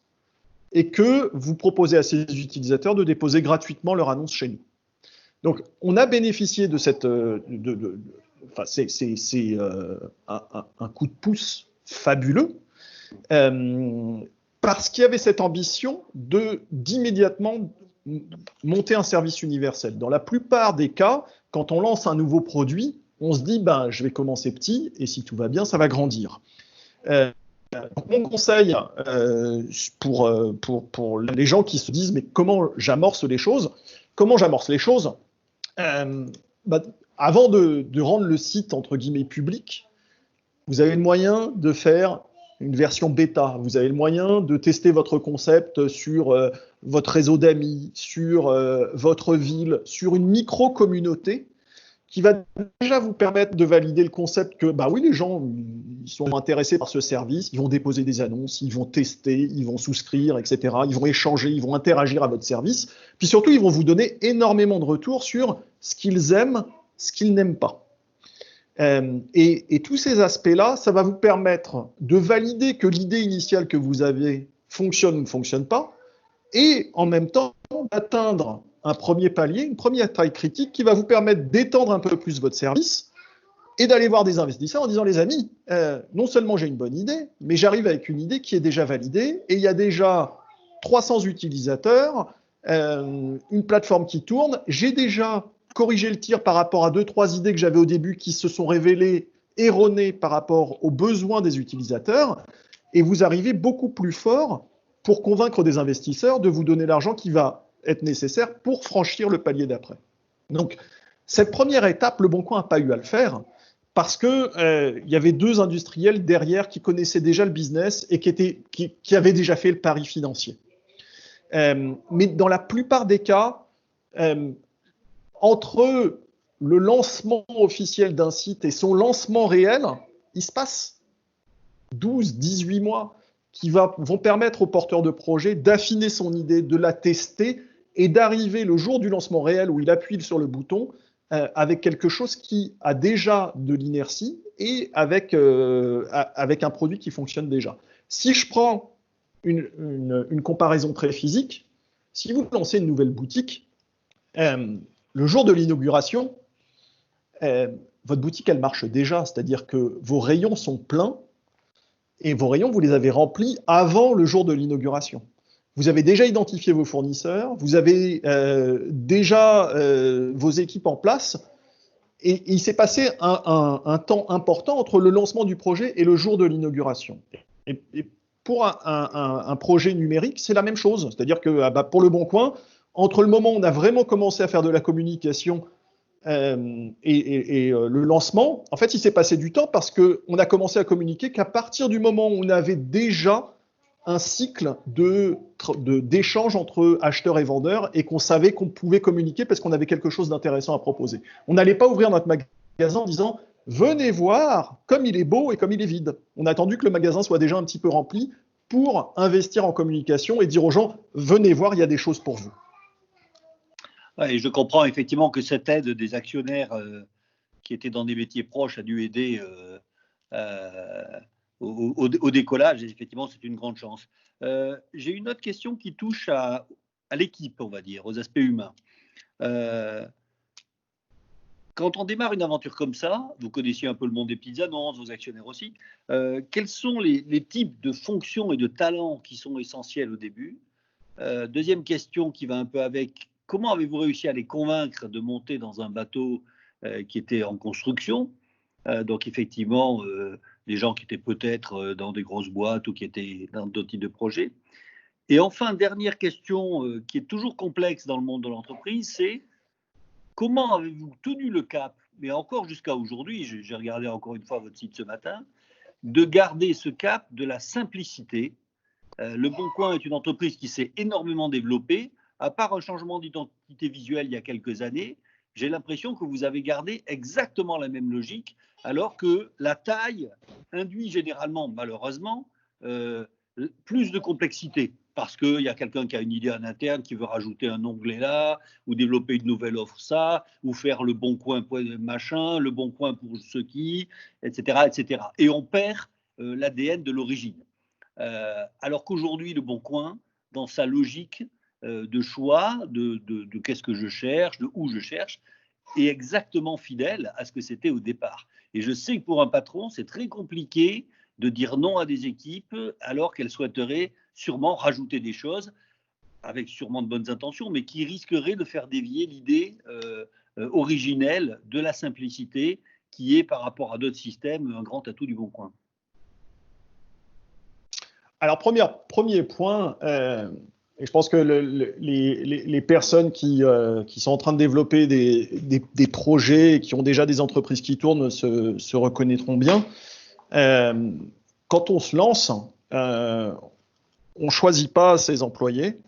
et que vous proposez à ces utilisateurs de déposer gratuitement leur annonce chez nous. Donc, on a bénéficié de cette... c'est un coup de pouce fabuleux parce qu'il y avait cette ambition d'immédiatement monter un service universel. Dans la plupart des cas, quand on lance un nouveau produit, on se dit, je vais commencer petit et si tout va bien, ça va grandir. Mon conseil pour les gens qui se disent, mais comment j'amorce les choses ? Avant de rendre le site, entre guillemets, public, vous avez le moyen de faire une version bêta. Vous avez le moyen de tester votre concept sur votre réseau d'amis, sur votre ville, sur une micro-communauté qui va déjà vous permettre de valider le concept que, oui, les gens ils sont intéressés par ce service, ils vont déposer des annonces, ils vont tester, ils vont souscrire, etc. Ils vont échanger, ils vont interagir à votre service. Puis surtout, ils vont vous donner énormément de retours sur ce qu'ils aiment, ce qu'ils n'aiment pas. Et tous ces aspects-là, ça va vous permettre de valider que l'idée initiale que vous avez fonctionne ou ne fonctionne pas, et en même temps d'atteindre un premier palier, une première taille critique qui va vous permettre d'étendre un peu plus votre service et d'aller voir des investisseurs en disant, les amis, non seulement j'ai une bonne idée, mais j'arrive avec une idée qui est déjà validée et il y a déjà 300 utilisateurs, une plateforme qui tourne, j'ai déjà corrigé le tir par rapport à 2-3 idées que j'avais au début qui se sont révélées erronées par rapport aux besoins des utilisateurs et vous arrivez beaucoup plus fort pour convaincre des investisseurs de vous donner l'argent qui va être nécessaire pour franchir le palier d'après. Donc, cette première étape, Le Bon Coin n'a pas eu à le faire parce que y avait 2 industriels derrière qui connaissaient déjà le business et qui avaient déjà fait le pari financier. Mais dans la plupart des cas, entre le lancement officiel d'un site et son lancement réel, il se passe 12-18 mois qui vont permettre au porteur de projet d'affiner son idée, de la tester et d'arriver le jour du lancement réel où il appuie sur le bouton avec quelque chose qui a déjà de l'inertie et avec un produit qui fonctionne déjà. Si je prends une comparaison très physique, si vous lancez une nouvelle boutique, le jour de l'inauguration, votre boutique, elle marche déjà, c'est-à-dire que vos rayons sont pleins et vos rayons, vous les avez remplis avant le jour de l'inauguration. Vous avez déjà identifié vos fournisseurs, vous avez déjà vos équipes en place et il s'est passé un temps important entre le lancement du projet et le jour de l'inauguration. Et pour un projet numérique, c'est la même chose. C'est-à-dire que pour Le Bon Coin, entre le moment où on a vraiment commencé à faire de la communication et le lancement, en fait, il s'est passé du temps parce qu'on a commencé à communiquer qu'à partir du moment où on avait déjà un cycle d'échange entre acheteurs et vendeurs et qu'on savait qu'on pouvait communiquer parce qu'on avait quelque chose d'intéressant à proposer. On n'allait pas ouvrir notre magasin en disant « Venez voir comme il est beau et comme il est vide ». On a attendu que le magasin soit déjà un petit peu rempli pour investir en communication et dire aux gens « Venez voir, il y a des choses pour vous ». Et je comprends effectivement que cette aide des actionnaires qui étaient dans des métiers proches a dû aider au décollage. Et effectivement, c'est une grande chance. J'ai une autre question qui touche à l'équipe, on va dire, aux aspects humains. Quand on démarre une aventure comme ça, vous connaissiez un peu le monde des petites annonces, vos actionnaires aussi, quels sont les types de fonctions et de talents qui sont essentiels au début ? Deuxième question qui va un peu avec, comment avez-vous réussi à les convaincre de monter dans un bateau qui était en construction ? Donc effectivement, des gens qui étaient peut-être dans des grosses boîtes ou qui étaient dans d'autres types de projets. Et enfin, dernière question qui est toujours complexe dans le monde de l'entreprise, c'est comment avez-vous tenu le cap, mais encore jusqu'à aujourd'hui, j'ai regardé encore une fois votre site ce matin, de garder ce cap de la simplicité. Le Bon Coin est une entreprise qui s'est énormément développée. À part un changement d'identité visuelle il y a quelques années, j'ai l'impression que vous avez gardé exactement la même logique, alors que la taille induit généralement, malheureusement, plus de complexité, parce qu'il y a quelqu'un qui a une idée en interne, qui veut rajouter un onglet là, ou développer une nouvelle offre ça, ou faire le bon coin machin, le bon coin pour ce qui, etc. etc. Et on perd l'ADN de l'origine. Alors qu'aujourd'hui, le bon coin, dans sa logique de choix, de qu'est-ce que je cherche, de où je cherche, est exactement fidèle à ce que c'était au départ. Et je sais que pour un patron, c'est très compliqué de dire non à des équipes alors qu'elles souhaiteraient sûrement rajouter des choses, avec sûrement de bonnes intentions, mais qui risqueraient de faire dévier l'idée originelle de la simplicité qui est par rapport à d'autres systèmes un grand atout du Bon Coin. Alors, premier point, et je pense que les personnes qui sont en train de développer des projets et qui ont déjà des entreprises qui tournent se reconnaîtront bien. Quand on se lance, on ne choisit pas ses employés,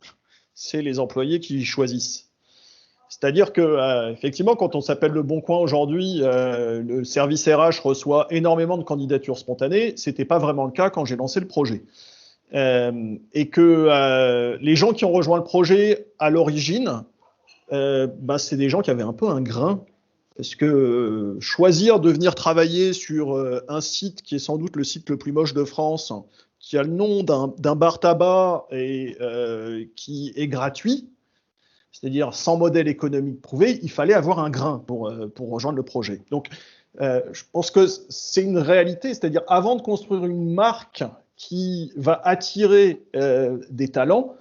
c'est les employés qui choisissent. C'est-à-dire que, effectivement, quand on s'appelle Le Bon Coin aujourd'hui, le service RH reçoit énormément de candidatures spontanées. Ce n'était pas vraiment le cas quand j'ai lancé le projet. Et que les gens qui ont rejoint le projet à l'origine, c'est des gens qui avaient un peu un grain. Parce que choisir de venir travailler sur un site qui est sans doute le site le plus moche de France, qui a le nom d'un bar tabac et qui est gratuit, c'est-à-dire sans modèle économique prouvé, il fallait avoir un grain pour rejoindre le projet. Donc, je pense que c'est une réalité, c'est-à-dire avant de construire une marque qui va attirer des talents,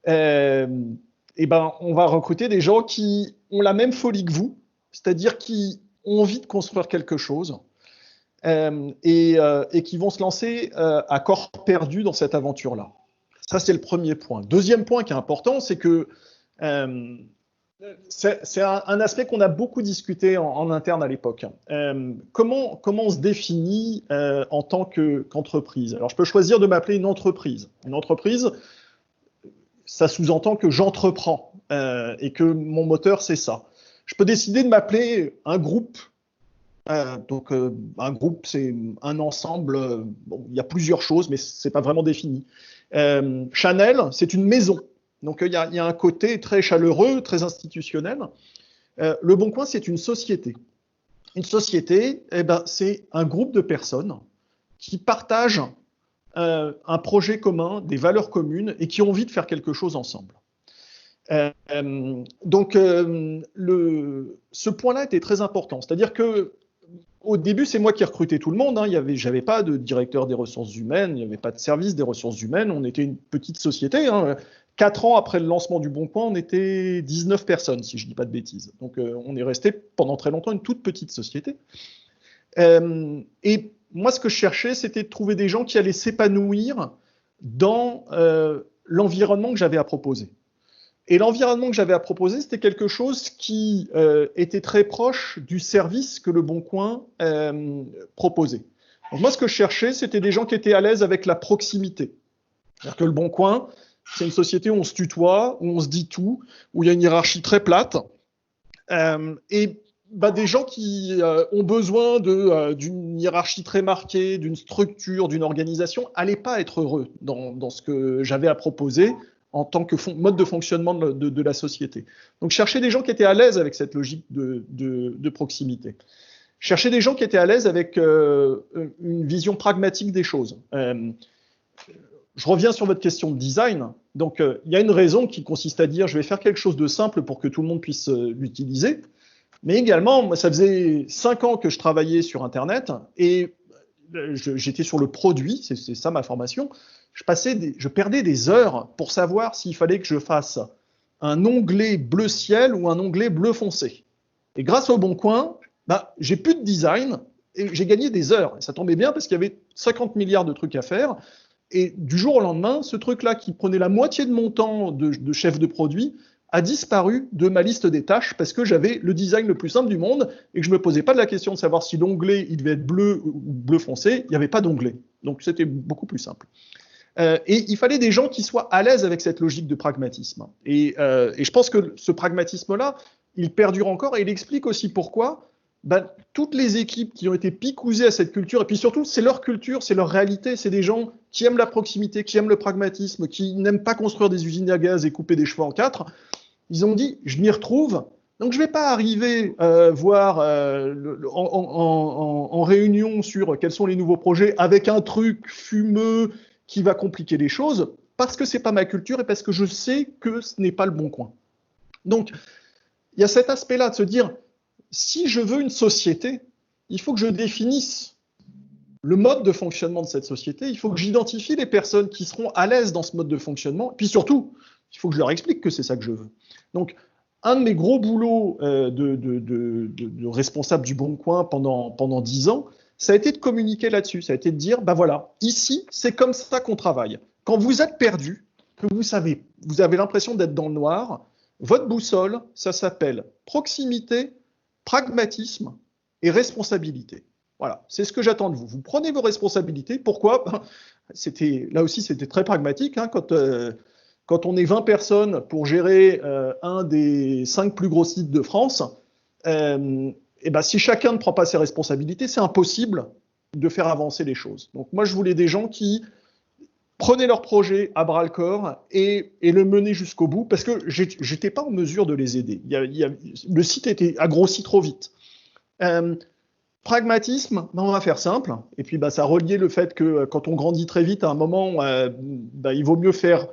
on va recruter des gens qui ont la même folie que vous, c'est-à-dire qui ont envie de construire quelque chose et qui vont se lancer à corps perdu dans cette aventure-là. Ça, c'est le premier point. Deuxième point qui est important, c'est que c'est un aspect qu'on a beaucoup discuté en interne à l'époque. Comment on se définit en tant qu'entreprise ? Alors, je peux choisir de m'appeler une entreprise. Une entreprise, ça sous-entend que j'entreprends et que mon moteur, c'est ça. Je peux décider de m'appeler un groupe. Un groupe, c'est un ensemble. Il y a plusieurs choses, mais c'est pas vraiment défini. Chanel, c'est une maison. Donc, il y a un côté très chaleureux, très institutionnel. Le Bon Coin, c'est une société. Une société, c'est un groupe de personnes qui partagent un projet commun, des valeurs communes et qui ont envie de faire quelque chose ensemble. Ce point-là était très important. C'est-à-dire que au début, c'est moi qui recrutais tout le monde. J'avais pas de directeur des ressources humaines, il n'y avait pas de service des ressources humaines. On était une petite société. 4 ans après le lancement du Bon Coin, on était 19 personnes, si je ne dis pas de bêtises. Donc, on est resté pendant très longtemps une toute petite société. Et moi, ce que je cherchais, c'était de trouver des gens qui allaient s'épanouir dans l'environnement que j'avais à proposer. Et l'environnement que j'avais à proposer, c'était quelque chose qui était très proche du service que le Bon Coin proposait. Donc moi, ce que je cherchais, c'était des gens qui étaient à l'aise avec la proximité. C'est-à-dire que le Bon Coin, c'est une société où on se tutoie, où on se dit tout, où il y a une hiérarchie très plate. Des gens qui ont besoin d'une hiérarchie très marquée, d'une structure, d'une organisation, n'allaient pas être heureux dans ce que j'avais à proposer en tant que mode de fonctionnement de la société. Donc, chercher des gens qui étaient à l'aise avec cette logique de proximité. Chercher des gens qui étaient à l'aise avec une vision pragmatique des choses. Je reviens sur votre question de design. Donc, il y a une raison qui consiste à dire je vais faire quelque chose de simple pour que tout le monde puisse l'utiliser. Mais également, moi, ça faisait 5 ans que je travaillais sur Internet et j'étais sur le produit, c'est ça ma formation. Je perdais des heures pour savoir s'il fallait que je fasse un onglet bleu ciel ou un onglet bleu foncé. Et grâce au Bon Coin, j'ai plus de design et j'ai gagné des heures. Et ça tombait bien parce qu'il y avait 50 milliards de trucs à faire. Et du jour au lendemain, ce truc-là qui prenait la moitié de mon temps de chef de produit a disparu de ma liste des tâches parce que j'avais le design le plus simple du monde et que je ne me posais pas de la question de savoir si l'onglet il devait être bleu ou bleu foncé. Il n'y avait pas d'onglet. Donc c'était beaucoup plus simple. Et il fallait des gens qui soient à l'aise avec cette logique de pragmatisme. Et je pense que ce pragmatisme-là, il perdure encore et il explique aussi pourquoi toutes les équipes qui ont été picousées à cette culture, et puis surtout, c'est leur culture, c'est leur réalité, c'est des gens qui aiment la proximité, qui aiment le pragmatisme, qui n'aiment pas construire des usines à gaz et couper des cheveux en quatre. Ils ont dit, je m'y retrouve, donc je ne vais pas arriver voir en réunion sur quels sont les nouveaux projets avec un truc fumeux qui va compliquer les choses, parce que ce n'est pas ma culture et parce que je sais que ce n'est pas le bon coin. Donc, il y a cet aspect-là de se dire, si je veux une société, il faut que je définisse le mode de fonctionnement de cette société, il faut que j'identifie les personnes qui seront à l'aise dans ce mode de fonctionnement, et puis surtout, il faut que je leur explique que c'est ça que je veux. Donc, un de mes gros boulots de responsable du Bon Coin pendant 10 ans, ça a été de communiquer là-dessus, ça a été de dire, voilà, ici, c'est comme ça qu'on travaille. Quand vous êtes perdu, que vous avez l'impression d'être dans le noir, votre boussole, ça s'appelle proximité, pragmatisme et responsabilité. Voilà, c'est ce que j'attends de vous. Vous prenez vos responsabilités. Pourquoi ? Là aussi, c'était très pragmatique. Quand on est 20 personnes pour gérer un des 5 plus gros sites de France, si chacun ne prend pas ses responsabilités, c'est impossible de faire avancer les choses. Donc moi, je voulais des gens qui prenaient leur projet à bras-le-corps et le menaient jusqu'au bout, parce que je n'étais pas en mesure de les aider. Le site a grossi trop vite. Pragmatisme, on va faire simple. Et puis ça reliait le fait que quand on grandit très vite, à un moment, il vaut mieux faire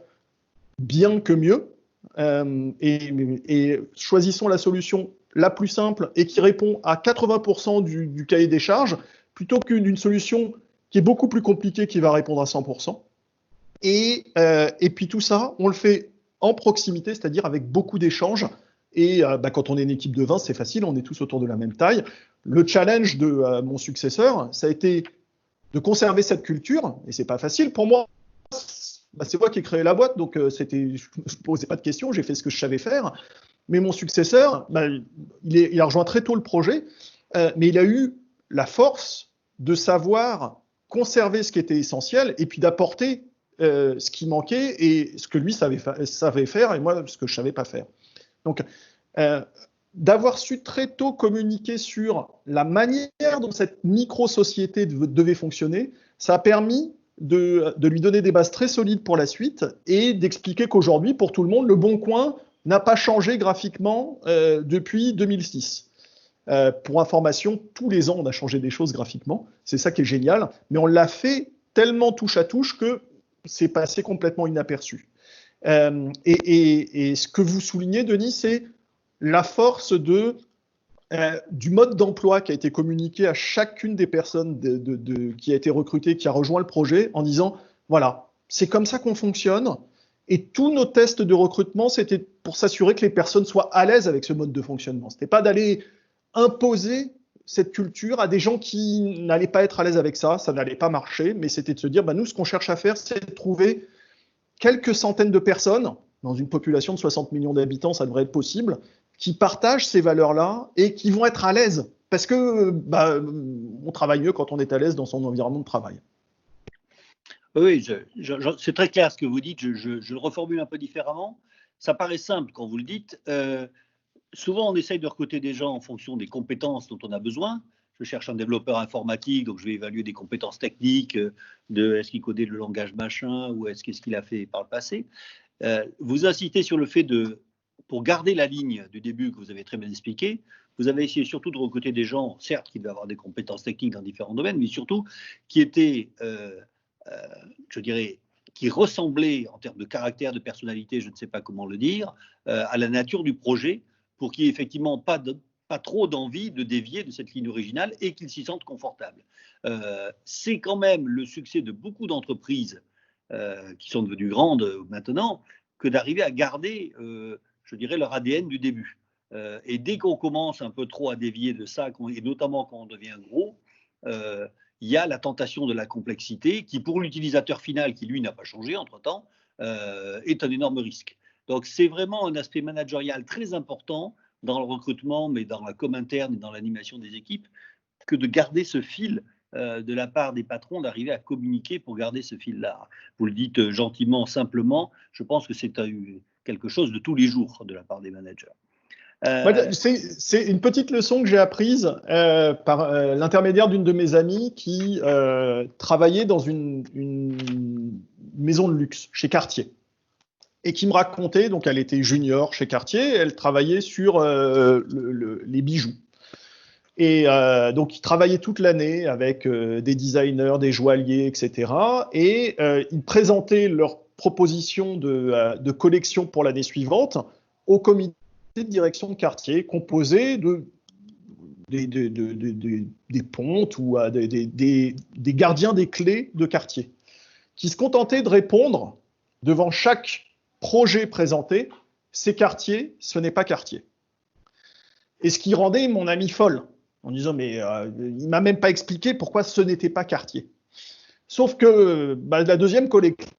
bien que mieux. Et choisissons la solution la plus simple et qui répond à 80% du cahier des charges, plutôt qu'une solution qui est beaucoup plus compliquée, qui va répondre à 100%. Et puis tout ça, on le fait en proximité, c'est-à-dire avec beaucoup d'échanges. Et quand on est une équipe de 20, c'est facile, on est tous autour de la même taille. Le challenge de mon successeur, ça a été de conserver cette culture, et c'est pas facile. Pour moi, c'est moi qui ai créé la boîte, donc je ne posais pas de questions, j'ai fait ce que je savais faire. Mais mon successeur, il a rejoint très tôt le projet, mais il a eu la force de savoir conserver ce qui était essentiel et puis d'apporter ce qui manquait et ce que lui savait faire et moi ce que je ne savais pas faire. Donc, d'avoir su très tôt communiquer sur la manière dont cette micro-société devait fonctionner, ça a permis de lui donner des bases très solides pour la suite et d'expliquer qu'aujourd'hui, pour tout le monde, le Bon Coin n'a pas changé graphiquement depuis 2006. Pour information, tous les ans, on a changé des choses graphiquement. C'est ça qui est génial. Mais on l'a fait tellement touche à touche que c'est passé complètement inaperçu. Et ce que vous soulignez, Denis, c'est la force du mode d'emploi qui a été communiqué à chacune des personnes qui a été recrutée, qui a rejoint le projet, en disant, voilà, c'est comme ça qu'on fonctionne. Et tous nos tests de recrutement, c'était pour s'assurer que les personnes soient à l'aise avec ce mode de fonctionnement. Ce n'était pas d'aller imposer cette culture à des gens qui n'allaient pas être à l'aise avec ça, ça n'allait pas marcher, mais c'était de se dire, nous, ce qu'on cherche à faire, c'est de trouver quelques centaines de personnes, dans une population de 60 millions d'habitants, ça devrait être possible, qui partagent ces valeurs-là et qui vont être à l'aise. Parce que on travaille mieux quand on est à l'aise dans son environnement de travail. Oui, c'est très clair ce que vous dites. Je le reformule un peu différemment. Ça paraît simple quand vous le dites. Souvent, on essaye de recruter des gens en fonction des compétences dont on a besoin. Je cherche un développeur informatique, donc je vais évaluer des compétences techniques, est-ce qu'il codait le langage machin ou qu'est-ce qu'il a fait par le passé. Vous incitez sur le fait pour garder la ligne du début que vous avez très bien expliqué, vous avez essayé surtout de recruter des gens, certes, qui devaient avoir des compétences techniques dans différents domaines, mais surtout qui étaient, je dirais, qui ressemblaient en termes de caractère, de personnalité, je ne sais pas comment le dire, à la nature du projet, pour qu'il n'y ait effectivement pas trop d'envie de dévier de cette ligne originale et qu'ils s'y sentent confortables. C'est quand même le succès de beaucoup d'entreprises qui sont devenues grandes maintenant, que d'arriver à garder, je dirais, leur ADN du début. Et dès qu'on commence un peu trop à dévier de ça, et notamment quand on devient gros, il y a la tentation de la complexité qui, pour l'utilisateur final, qui lui n'a pas changé entre-temps, est un énorme risque. Donc c'est vraiment un aspect managérial très important dans le recrutement, mais dans la com interne et dans l'animation des équipes, que de garder ce fil de la part des patrons, d'arriver à communiquer pour garder ce fil-là. Vous le dites gentiment, simplement, je pense que c'est quelque chose de tous les jours de la part des managers. C'est une petite leçon que j'ai apprise par l'intermédiaire d'une de mes amies qui travaillait dans une maison de luxe chez Cartier et qui me racontait, donc elle était junior chez Cartier, elle travaillait sur les bijoux. Et donc, ils travaillaient toute l'année avec des designers, des joailliers, etc. Et ils présentaient leurs propositions de collection pour l'année suivante au comité de direction de Cartier, composé des pontes ou des gardiens des clés de Cartier, qui se contentaient de répondre devant chaque projet présenté, c'est Cartier, ce n'est pas Cartier. Et ce qui rendait mon ami folle, en disant mais il m'a même pas expliqué pourquoi ce n'était pas Cartier. Sauf que la deuxième collection,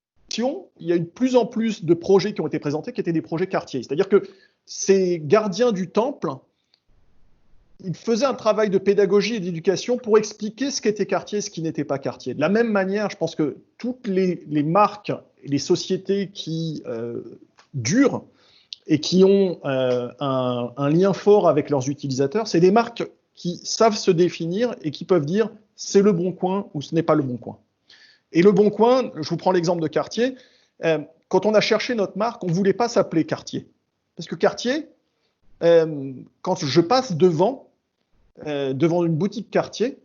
il y a eu de plus en plus de projets qui ont été présentés qui étaient des projets Cartier. C'est-à-dire que ces gardiens du temple, ils faisaient un travail de pédagogie et d'éducation pour expliquer ce qu'était Cartier et ce qui n'était pas Cartier. De la même manière, je pense que toutes les marques, les sociétés qui durent et qui ont un lien fort avec leurs utilisateurs, c'est des marques qui savent se définir et qui peuvent dire c'est le bon coin ou ce n'est pas le bon coin. Et le bon coin, je vous prends l'exemple de Cartier, quand on a cherché notre marque, on ne voulait pas s'appeler Cartier. Parce que Cartier, quand je passe devant une boutique Cartier,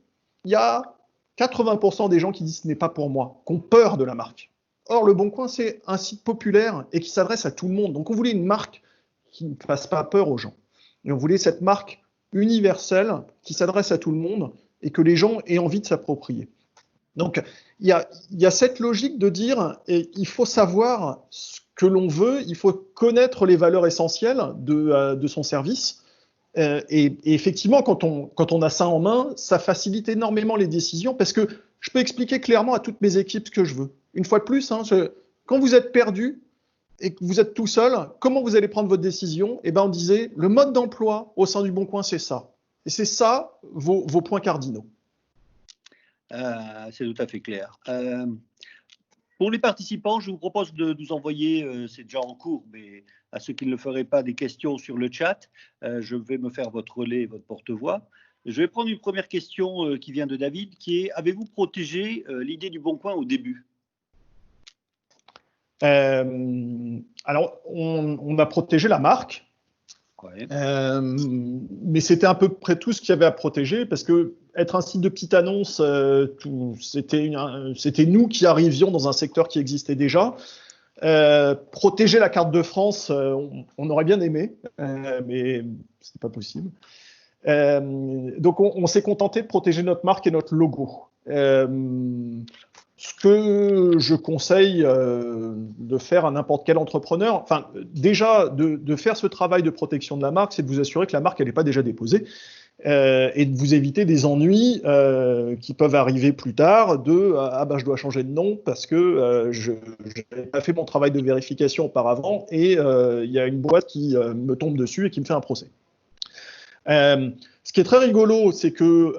il y a 80% des gens qui disent ce n'est pas pour moi, qui ont peur de la marque. Or, Le Bon Coin, c'est un site populaire et qui s'adresse à tout le monde. Donc, on voulait une marque qui ne fasse pas peur aux gens. Et on voulait cette marque universelle qui s'adresse à tout le monde et que les gens aient envie de s'approprier. Donc, il y a cette logique de dire il faut savoir ce que l'on veut, il faut connaître les valeurs essentielles de son service. Et effectivement, quand on a ça en main, ça facilite énormément les décisions parce que je peux expliquer clairement à toutes mes équipes ce que je veux. Une fois de plus, quand vous êtes perdu et que vous êtes tout seul, comment vous allez prendre votre décision ? Eh ben, on disait, le mode d'emploi au sein du Bon Coin, c'est ça. Et c'est ça vos points cardinaux. C'est tout à fait clair. Pour les participants, je vous propose de nous envoyer, c'est déjà en cours, mais à ceux qui ne le feraient pas, des questions sur le chat. Je vais me faire votre relais et votre porte-voix. Je vais prendre une première question qui vient de David, qui est: avez-vous protégé l'idée du Bon Coin au début ? Alors, on a protégé la marque, ouais. Mais c'était à peu près tout ce qu'il y avait à protéger, parce que être un site de petite annonce, c'était nous qui arrivions dans un secteur qui existait déjà. Protéger la carte de France, on aurait bien aimé, mais c'était pas possible. Donc on s'est contenté de protéger notre marque et notre logo. Ce que je conseille de faire à n'importe quel entrepreneur, enfin déjà de faire ce travail de protection de la marque, c'est de vous assurer que la marque elle n'est pas déjà déposée et de vous éviter des ennuis qui peuvent arriver plus tard je dois changer de nom parce que je n'avais pas fait mon travail de vérification auparavant et il y a une boîte qui me tombe dessus et qui me fait un procès. Ce qui est très rigolo, c'est que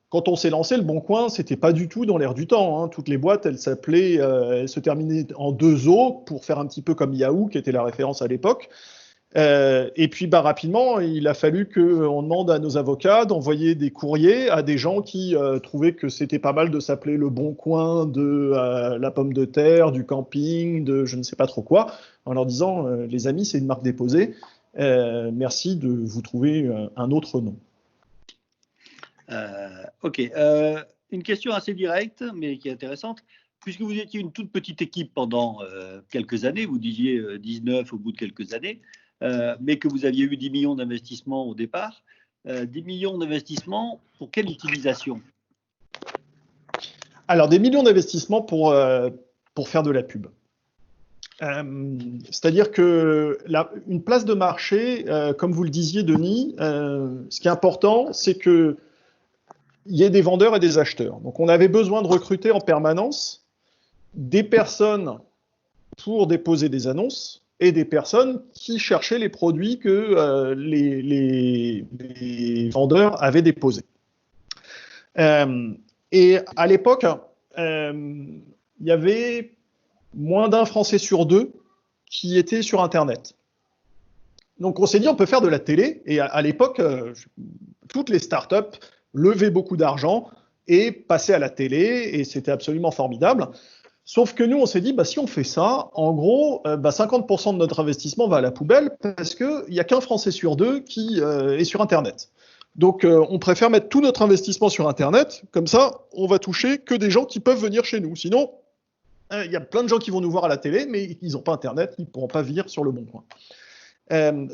quand on s'est lancé, Le Bon Coin, c'était pas du tout dans l'air du temps. Hein. Toutes les boîtes, elles se terminaient en 2 O pour faire un petit peu comme Yahoo, qui était la référence à l'époque. Et puis, rapidement, il a fallu qu'on demande à nos avocats d'envoyer des courriers à des gens qui trouvaient que c'était pas mal de s'appeler Le Bon Coin de la pomme de terre, du camping, de je ne sais pas trop quoi, en leur disant les amis, c'est une marque déposée. Merci de vous trouver un autre nom. Ok. Une question assez directe, mais qui est intéressante. Puisque vous étiez une toute petite équipe pendant quelques années, vous disiez 19 au bout de quelques années, mais que vous aviez eu 10 millions d'investissements au départ, 10 millions d'investissements pour quelle utilisation ? Alors, des millions d'investissements pour faire de la pub. C'est-à-dire que une place de marché, comme vous le disiez, Denis, ce qui est important, c'est qu'il y ait des vendeurs et des acheteurs. Donc, on avait besoin de recruter en permanence des personnes pour déposer des annonces et des personnes qui cherchaient les produits que les vendeurs avaient déposés. Et à l'époque, il y avait moins d'un Français sur 2 qui était sur Internet. Donc on s'est dit on peut faire de la télé, et à l'époque, toutes les startups levaient beaucoup d'argent et passaient à la télé, et c'était absolument formidable. Sauf que nous, on s'est dit, si on fait ça, en gros, 50% de notre investissement va à la poubelle parce qu'il n'y a qu'un Français sur deux qui est sur Internet. Donc, on préfère mettre tout notre investissement sur Internet. Comme ça, on va toucher que des gens qui peuvent venir chez nous. Sinon, il y a plein de gens qui vont nous voir à la télé, mais ils n'ont pas Internet, ils ne pourront pas venir sur le bon coin.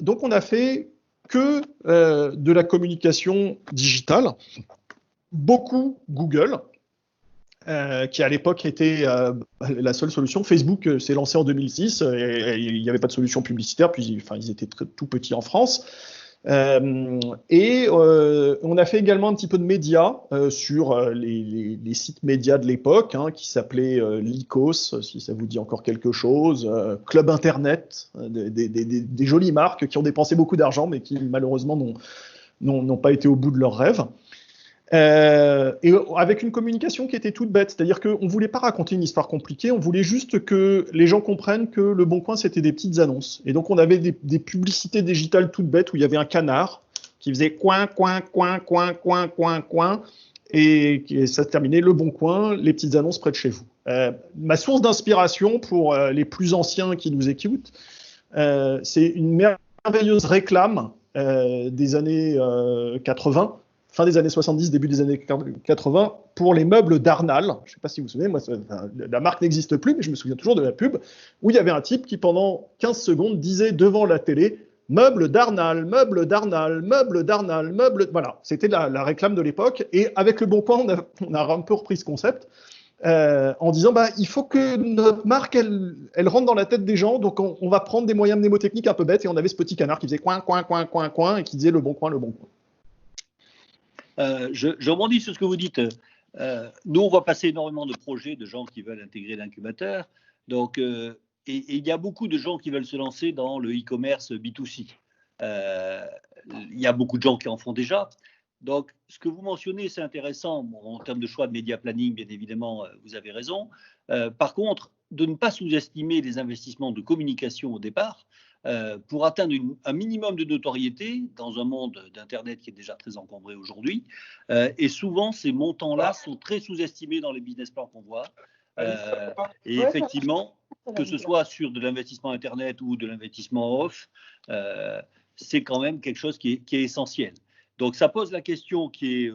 Donc, on a fait que de la communication digitale, beaucoup Google, qui à l'époque était la seule solution. Facebook s'est lancé en 2006, et il n'y avait pas de solution publicitaire, puis ils étaient tout petits en France. Et on a fait également un petit peu de médias sur les sites médias de l'époque, qui s'appelaient Lycos, si ça vous dit encore quelque chose, Club Internet, des jolies marques qui ont dépensé beaucoup d'argent, mais qui malheureusement n'ont pas été au bout de leurs rêves. Et avec une communication qui était toute bête, c'est-à-dire qu'on ne voulait pas raconter une histoire compliquée, on voulait juste que les gens comprennent que Le Bon Coin, c'était des petites annonces. Et donc, on avait des publicités digitales toutes bêtes où il y avait un canard qui faisait coin, coin, coin, coin, coin, coin, coin, et ça se terminait Le Bon Coin, les petites annonces près de chez vous. Ma source d'inspiration pour les plus anciens qui nous écoutent, c'est une merveilleuse réclame des années 80, fin des années 70, début des années 80, pour les meubles Darnall. Je ne sais pas si vous vous souvenez, moi, la marque n'existe plus, mais je me souviens toujours de la pub, où il y avait un type qui, pendant 15 secondes, disait devant la télé « Meubles Darnall, meubles Darnall, meubles Darnall, meubles… » Voilà, c'était la réclame de l'époque. Et avec Le Bon Coin, on a un peu repris ce concept en disant il faut que notre marque, elle rentre dans la tête des gens, donc on va prendre des moyens mnémotechniques un peu bêtes, et on avait ce petit canard qui faisait coin, coin, coin, coin, coin, et qui disait Le Bon Coin, Le Bon Coin. Je rebondis sur ce que vous dites. Nous, on voit passer énormément de projets de gens qui veulent intégrer l'incubateur. Donc, et il y a beaucoup de gens qui veulent se lancer dans le e-commerce B2C. Il y a beaucoup de gens qui en font déjà. Donc, ce que vous mentionnez, c'est intéressant. Bon, en termes de choix de média planning, bien évidemment, vous avez raison. Par contre, de ne pas sous-estimer les investissements de communication au départ, pour atteindre un minimum de notoriété dans un monde d'Internet qui est déjà très encombré aujourd'hui. Et souvent, ces montants-là sont très sous-estimés dans les business plans qu'on voit. Et effectivement, que ce soit sur de l'investissement Internet ou de l'investissement off, c'est quand même quelque chose qui est essentiel. Donc, ça pose la question qui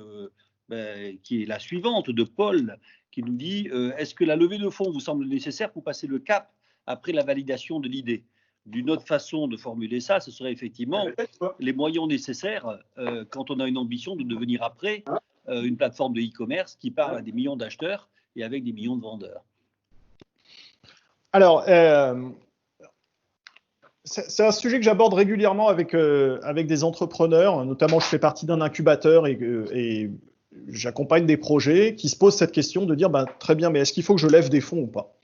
est la suivante de Paul, qui nous dit est-ce que la levée de fonds vous semble nécessaire pour passer le cap après la validation de l'idée ? D'une autre façon de formuler ça, ce serait effectivement les moyens nécessaires quand on a une ambition de devenir après une plateforme de e-commerce qui parle à des millions d'acheteurs et avec des millions de vendeurs. Alors, c'est un sujet que j'aborde régulièrement avec des entrepreneurs, notamment je fais partie d'un incubateur et j'accompagne des projets qui se posent cette question de dire très bien, mais est-ce qu'il faut que je lève des fonds ou pas ?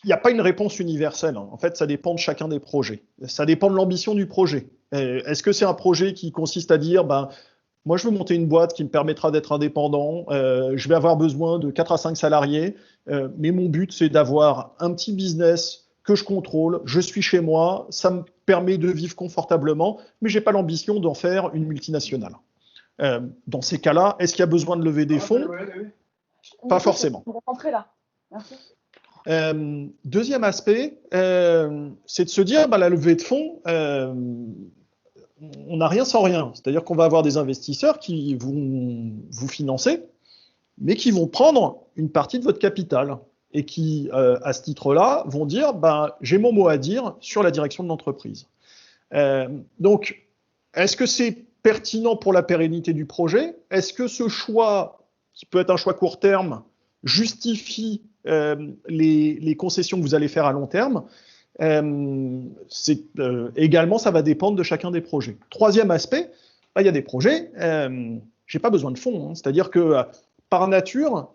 Il n'y a pas une réponse universelle. En fait, ça dépend de chacun des projets. Ça dépend de l'ambition du projet. Est-ce que c'est un projet qui consiste à dire, moi, je veux monter une boîte qui me permettra d'être indépendant, je vais avoir besoin de 4 à 5 salariés, mais mon but, c'est d'avoir un petit business que je contrôle, je suis chez moi, ça me permet de vivre confortablement, mais je n'ai pas l'ambition d'en faire une multinationale. Dans ces cas-là, est-ce qu'il y a besoin de lever des fonds ? Pas forcément. On va rentrer là. Merci. Deuxième aspect, c'est de se dire la levée de fonds, on n'a rien sans rien. C'est-à-dire qu'on va avoir des investisseurs qui vont vous financer, mais qui vont prendre une partie de votre capital et qui, à ce titre-là, vont dire j'ai mon mot à dire sur la direction de l'entreprise. Donc, est-ce que c'est pertinent pour la pérennité du projet ? Est-ce que ce choix, qui peut être un choix court terme, justifie les concessions que vous allez faire à long terme? Également, ça va dépendre de chacun des projets. Troisième aspect, il y a des projets, j'ai pas besoin de fonds, c'est-à-dire que par nature,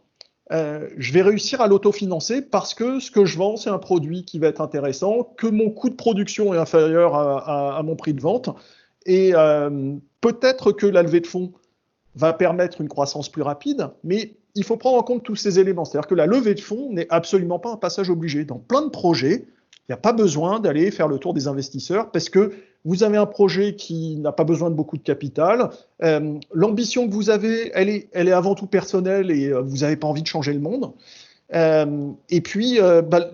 je vais réussir à l'autofinancer parce que ce que je vends, c'est un produit qui va être intéressant, que mon coût de production est inférieur à mon prix de vente, et peut-être que la levée de fonds va permettre une croissance plus rapide, mais il faut prendre en compte tous ces éléments. C'est-à-dire que la levée de fonds n'est absolument pas un passage obligé. Dans plein de projets, il n'y a pas besoin d'aller faire le tour des investisseurs parce que vous avez un projet qui n'a pas besoin de beaucoup de capital. L'ambition que vous avez, elle est avant tout personnelle et vous n'avez pas envie de changer le monde. Et puis,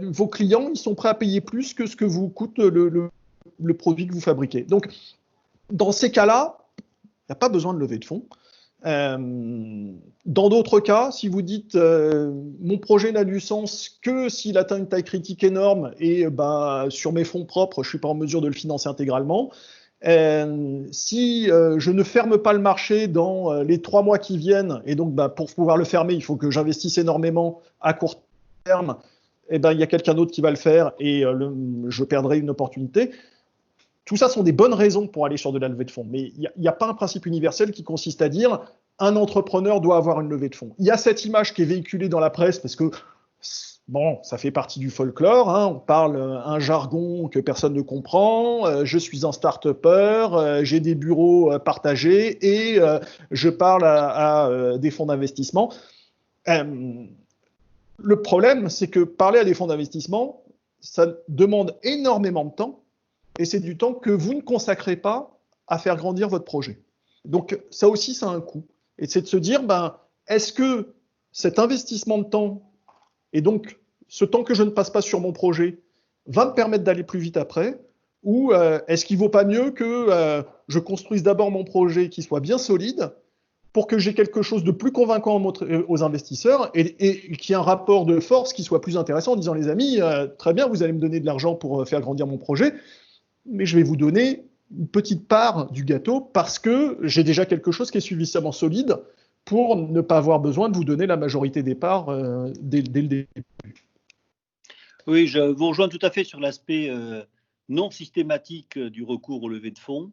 vos clients, ils sont prêts à payer plus que ce que vous coûte le produit que vous fabriquez. Donc, dans ces cas-là, il n'y a pas besoin de lever de fonds. Dans d'autres cas, si vous dites mon projet n'a du sens que s'il atteint une taille critique énorme et sur mes fonds propres, je ne suis pas en mesure de le financer intégralement. Si je ne ferme pas le marché dans les 3 mois qui viennent, et donc pour pouvoir le fermer, il faut que j'investisse énormément à court terme, il y a quelqu'un d'autre qui va le faire et je perdrai une opportunité. Tout ça sont des bonnes raisons pour aller sur de la levée de fonds. Mais il n'y a pas un principe universel qui consiste à dire un entrepreneur doit avoir une levée de fonds. Il y a cette image qui est véhiculée dans la presse parce que ça fait partie du folklore. On parle un jargon que personne ne comprend. Je suis un start-upper, j'ai des bureaux partagés et je parle à des fonds d'investissement. Le problème, c'est que parler à des fonds d'investissement, ça demande énormément de temps. Et c'est du temps que vous ne consacrez pas à faire grandir votre projet. Donc ça aussi, ça a un coût. Et c'est de se dire, est-ce que cet investissement de temps, et donc ce temps que je ne passe pas sur mon projet, va me permettre d'aller plus vite après, ou est-ce qu'il ne vaut pas mieux que je construise d'abord mon projet qui soit bien solide pour que j'ai quelque chose de plus convaincant aux investisseurs et qu'il y ait un rapport de force qui soit plus intéressant en disant, les amis, très bien, vous allez me donner de l'argent pour faire grandir mon projet, mais je vais vous donner une petite part du gâteau parce que j'ai déjà quelque chose qui est suffisamment solide pour ne pas avoir besoin de vous donner la majorité des parts dès le début. Oui, je vous rejoins tout à fait sur l'aspect non systématique du recours au levée de fonds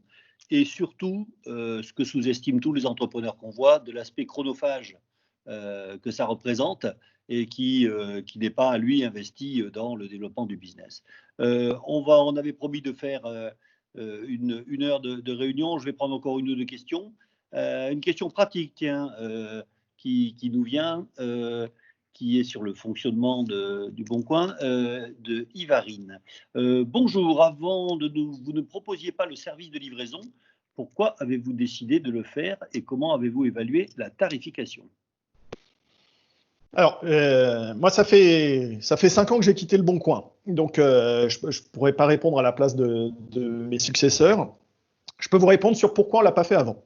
et surtout ce que sous-estiment tous les entrepreneurs qu'on voit, de l'aspect chronophage que ça représente et qui n'est pas, lui, investi dans le développement du business. On avait promis de faire une heure de réunion. Je vais prendre encore une ou deux questions. Une question pratique, tiens, qui nous vient, qui est sur le fonctionnement du Bon Coin, de Yvarine. Bonjour, avant vous ne proposiez pas le service de livraison. Pourquoi avez-vous décidé de le faire et comment avez-vous évalué la tarification ? Alors, moi, ça fait 5 ans que j'ai quitté le Bon Coin. Donc, je ne pourrais pas répondre à la place de mes successeurs. Je peux vous répondre sur pourquoi on ne l'a pas fait avant.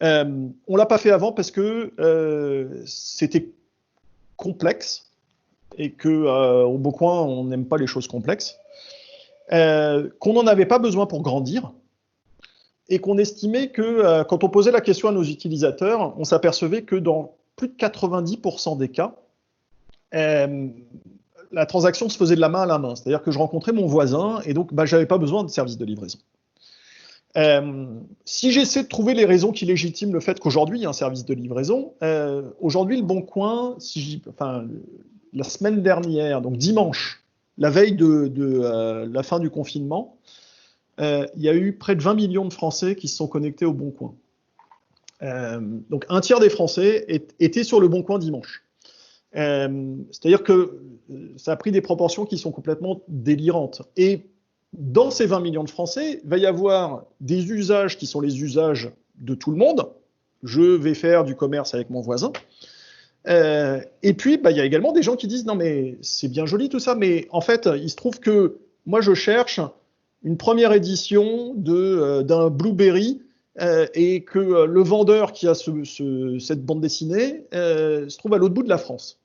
On ne l'a pas fait avant parce que c'était complexe et qu'au Bon Coin, on n'aime pas les choses complexes. Qu'on n'en avait pas besoin pour grandir et qu'on estimait que quand on posait la question à nos utilisateurs, on s'apercevait que dans plus de 90% des cas, la transaction se faisait de la main à la main. C'est-à-dire que je rencontrais mon voisin et donc je n'avais pas besoin de service de livraison. Si j'essaie de trouver les raisons qui légitiment le fait qu'aujourd'hui il y a un service de livraison, aujourd'hui le Bon Coin, la semaine dernière, donc dimanche, la veille de la fin du confinement, il y a eu près de 20 millions de Français qui se sont connectés au Bon Coin. Donc un tiers des Français étaient sur le Bon Coin dimanche. C'est-à-dire que ça a pris des proportions qui sont complètement délirantes. Et dans ces 20 millions de Français, il va y avoir des usages qui sont les usages de tout le monde. Je vais faire du commerce avec mon voisin. Et puis, il y a également des gens qui disent « Non, mais c'est bien joli tout ça, mais en fait, il se trouve que moi, je cherche une première édition d'un Blueberry et que le vendeur qui a cette bande dessinée se trouve à l'autre bout de la France.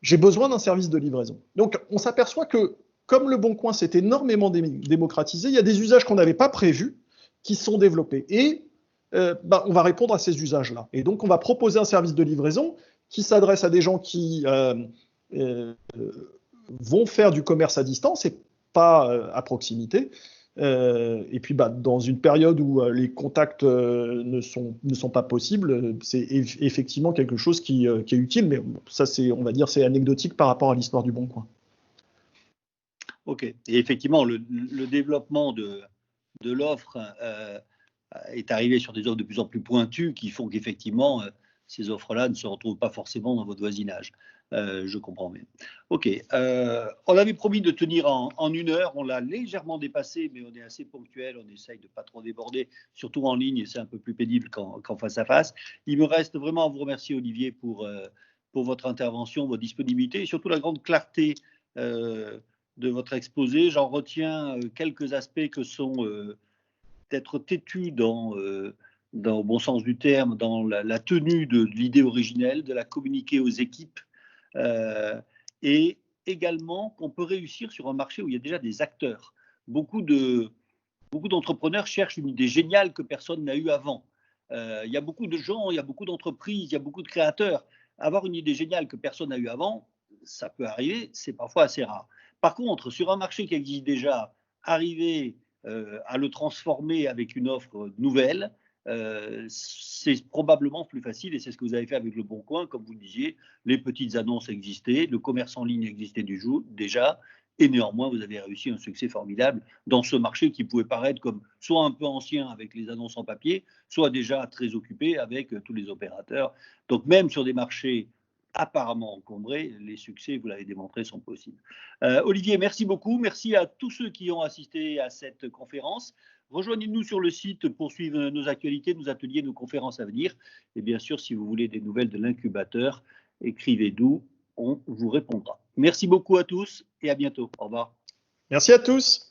J'ai besoin d'un service de livraison. » Donc, on s'aperçoit que, comme le Bon Coin s'est énormément démocratisé, il y a des usages qu'on n'avait pas prévus qui sont développés. Et on va répondre à ces usages-là. Et donc, on va proposer un service de livraison qui s'adresse à des gens qui vont faire du commerce à distance et pas à proximité. Et puis, dans une période où les contacts ne sont pas possibles, c'est effectivement quelque chose qui est utile, mais ça, on va dire, c'est anecdotique par rapport à l'histoire du Bon Coin. Ok. Et effectivement, le développement de l'offre est arrivé sur des offres de plus en plus pointues qui font qu'effectivement, ces offres-là ne se retrouvent pas forcément dans votre voisinage. Je comprends bien. OK. On avait promis de tenir en 1 heure. On l'a légèrement dépassé, mais on est assez ponctuel. On essaye de ne pas trop déborder, surtout en ligne. C'est un peu plus pénible qu'en face à face. Il me reste vraiment à vous remercier, Olivier, pour votre intervention, votre disponibilité et surtout la grande clarté de votre exposé. J'en retiens quelques aspects que sont d'être têtu au bon sens du terme, dans la tenue de l'idée originelle, de la communiquer aux équipes, et également qu'on peut réussir sur un marché où il y a déjà des acteurs. Beaucoup d'entrepreneurs cherchent une idée géniale que personne n'a eue avant. Il y a beaucoup de gens, il y a beaucoup d'entreprises, il y a beaucoup de créateurs. Avoir une idée géniale que personne n'a eue avant, ça peut arriver, c'est parfois assez rare. Par contre, sur un marché qui existe déjà, arriver à le transformer avec une offre nouvelle, c'est probablement plus facile et c'est ce que vous avez fait avec Le Bon Coin. Comme vous le disiez, les petites annonces existaient, le commerce en ligne existait déjà et néanmoins vous avez réussi un succès formidable dans ce marché qui pouvait paraître comme soit un peu ancien avec les annonces en papier, soit déjà très occupé avec tous les opérateurs. Donc même sur des marchés apparemment encombrés, les succès, vous l'avez démontré, sont possibles. Olivier, merci beaucoup. Merci à tous ceux qui ont assisté à cette conférence. Rejoignez-nous sur le site pour suivre nos actualités, nos ateliers, nos conférences à venir. Et bien sûr, si vous voulez des nouvelles de l'incubateur, écrivez-nous, on vous répondra. Merci beaucoup à tous et à bientôt. Au revoir. Merci à tous.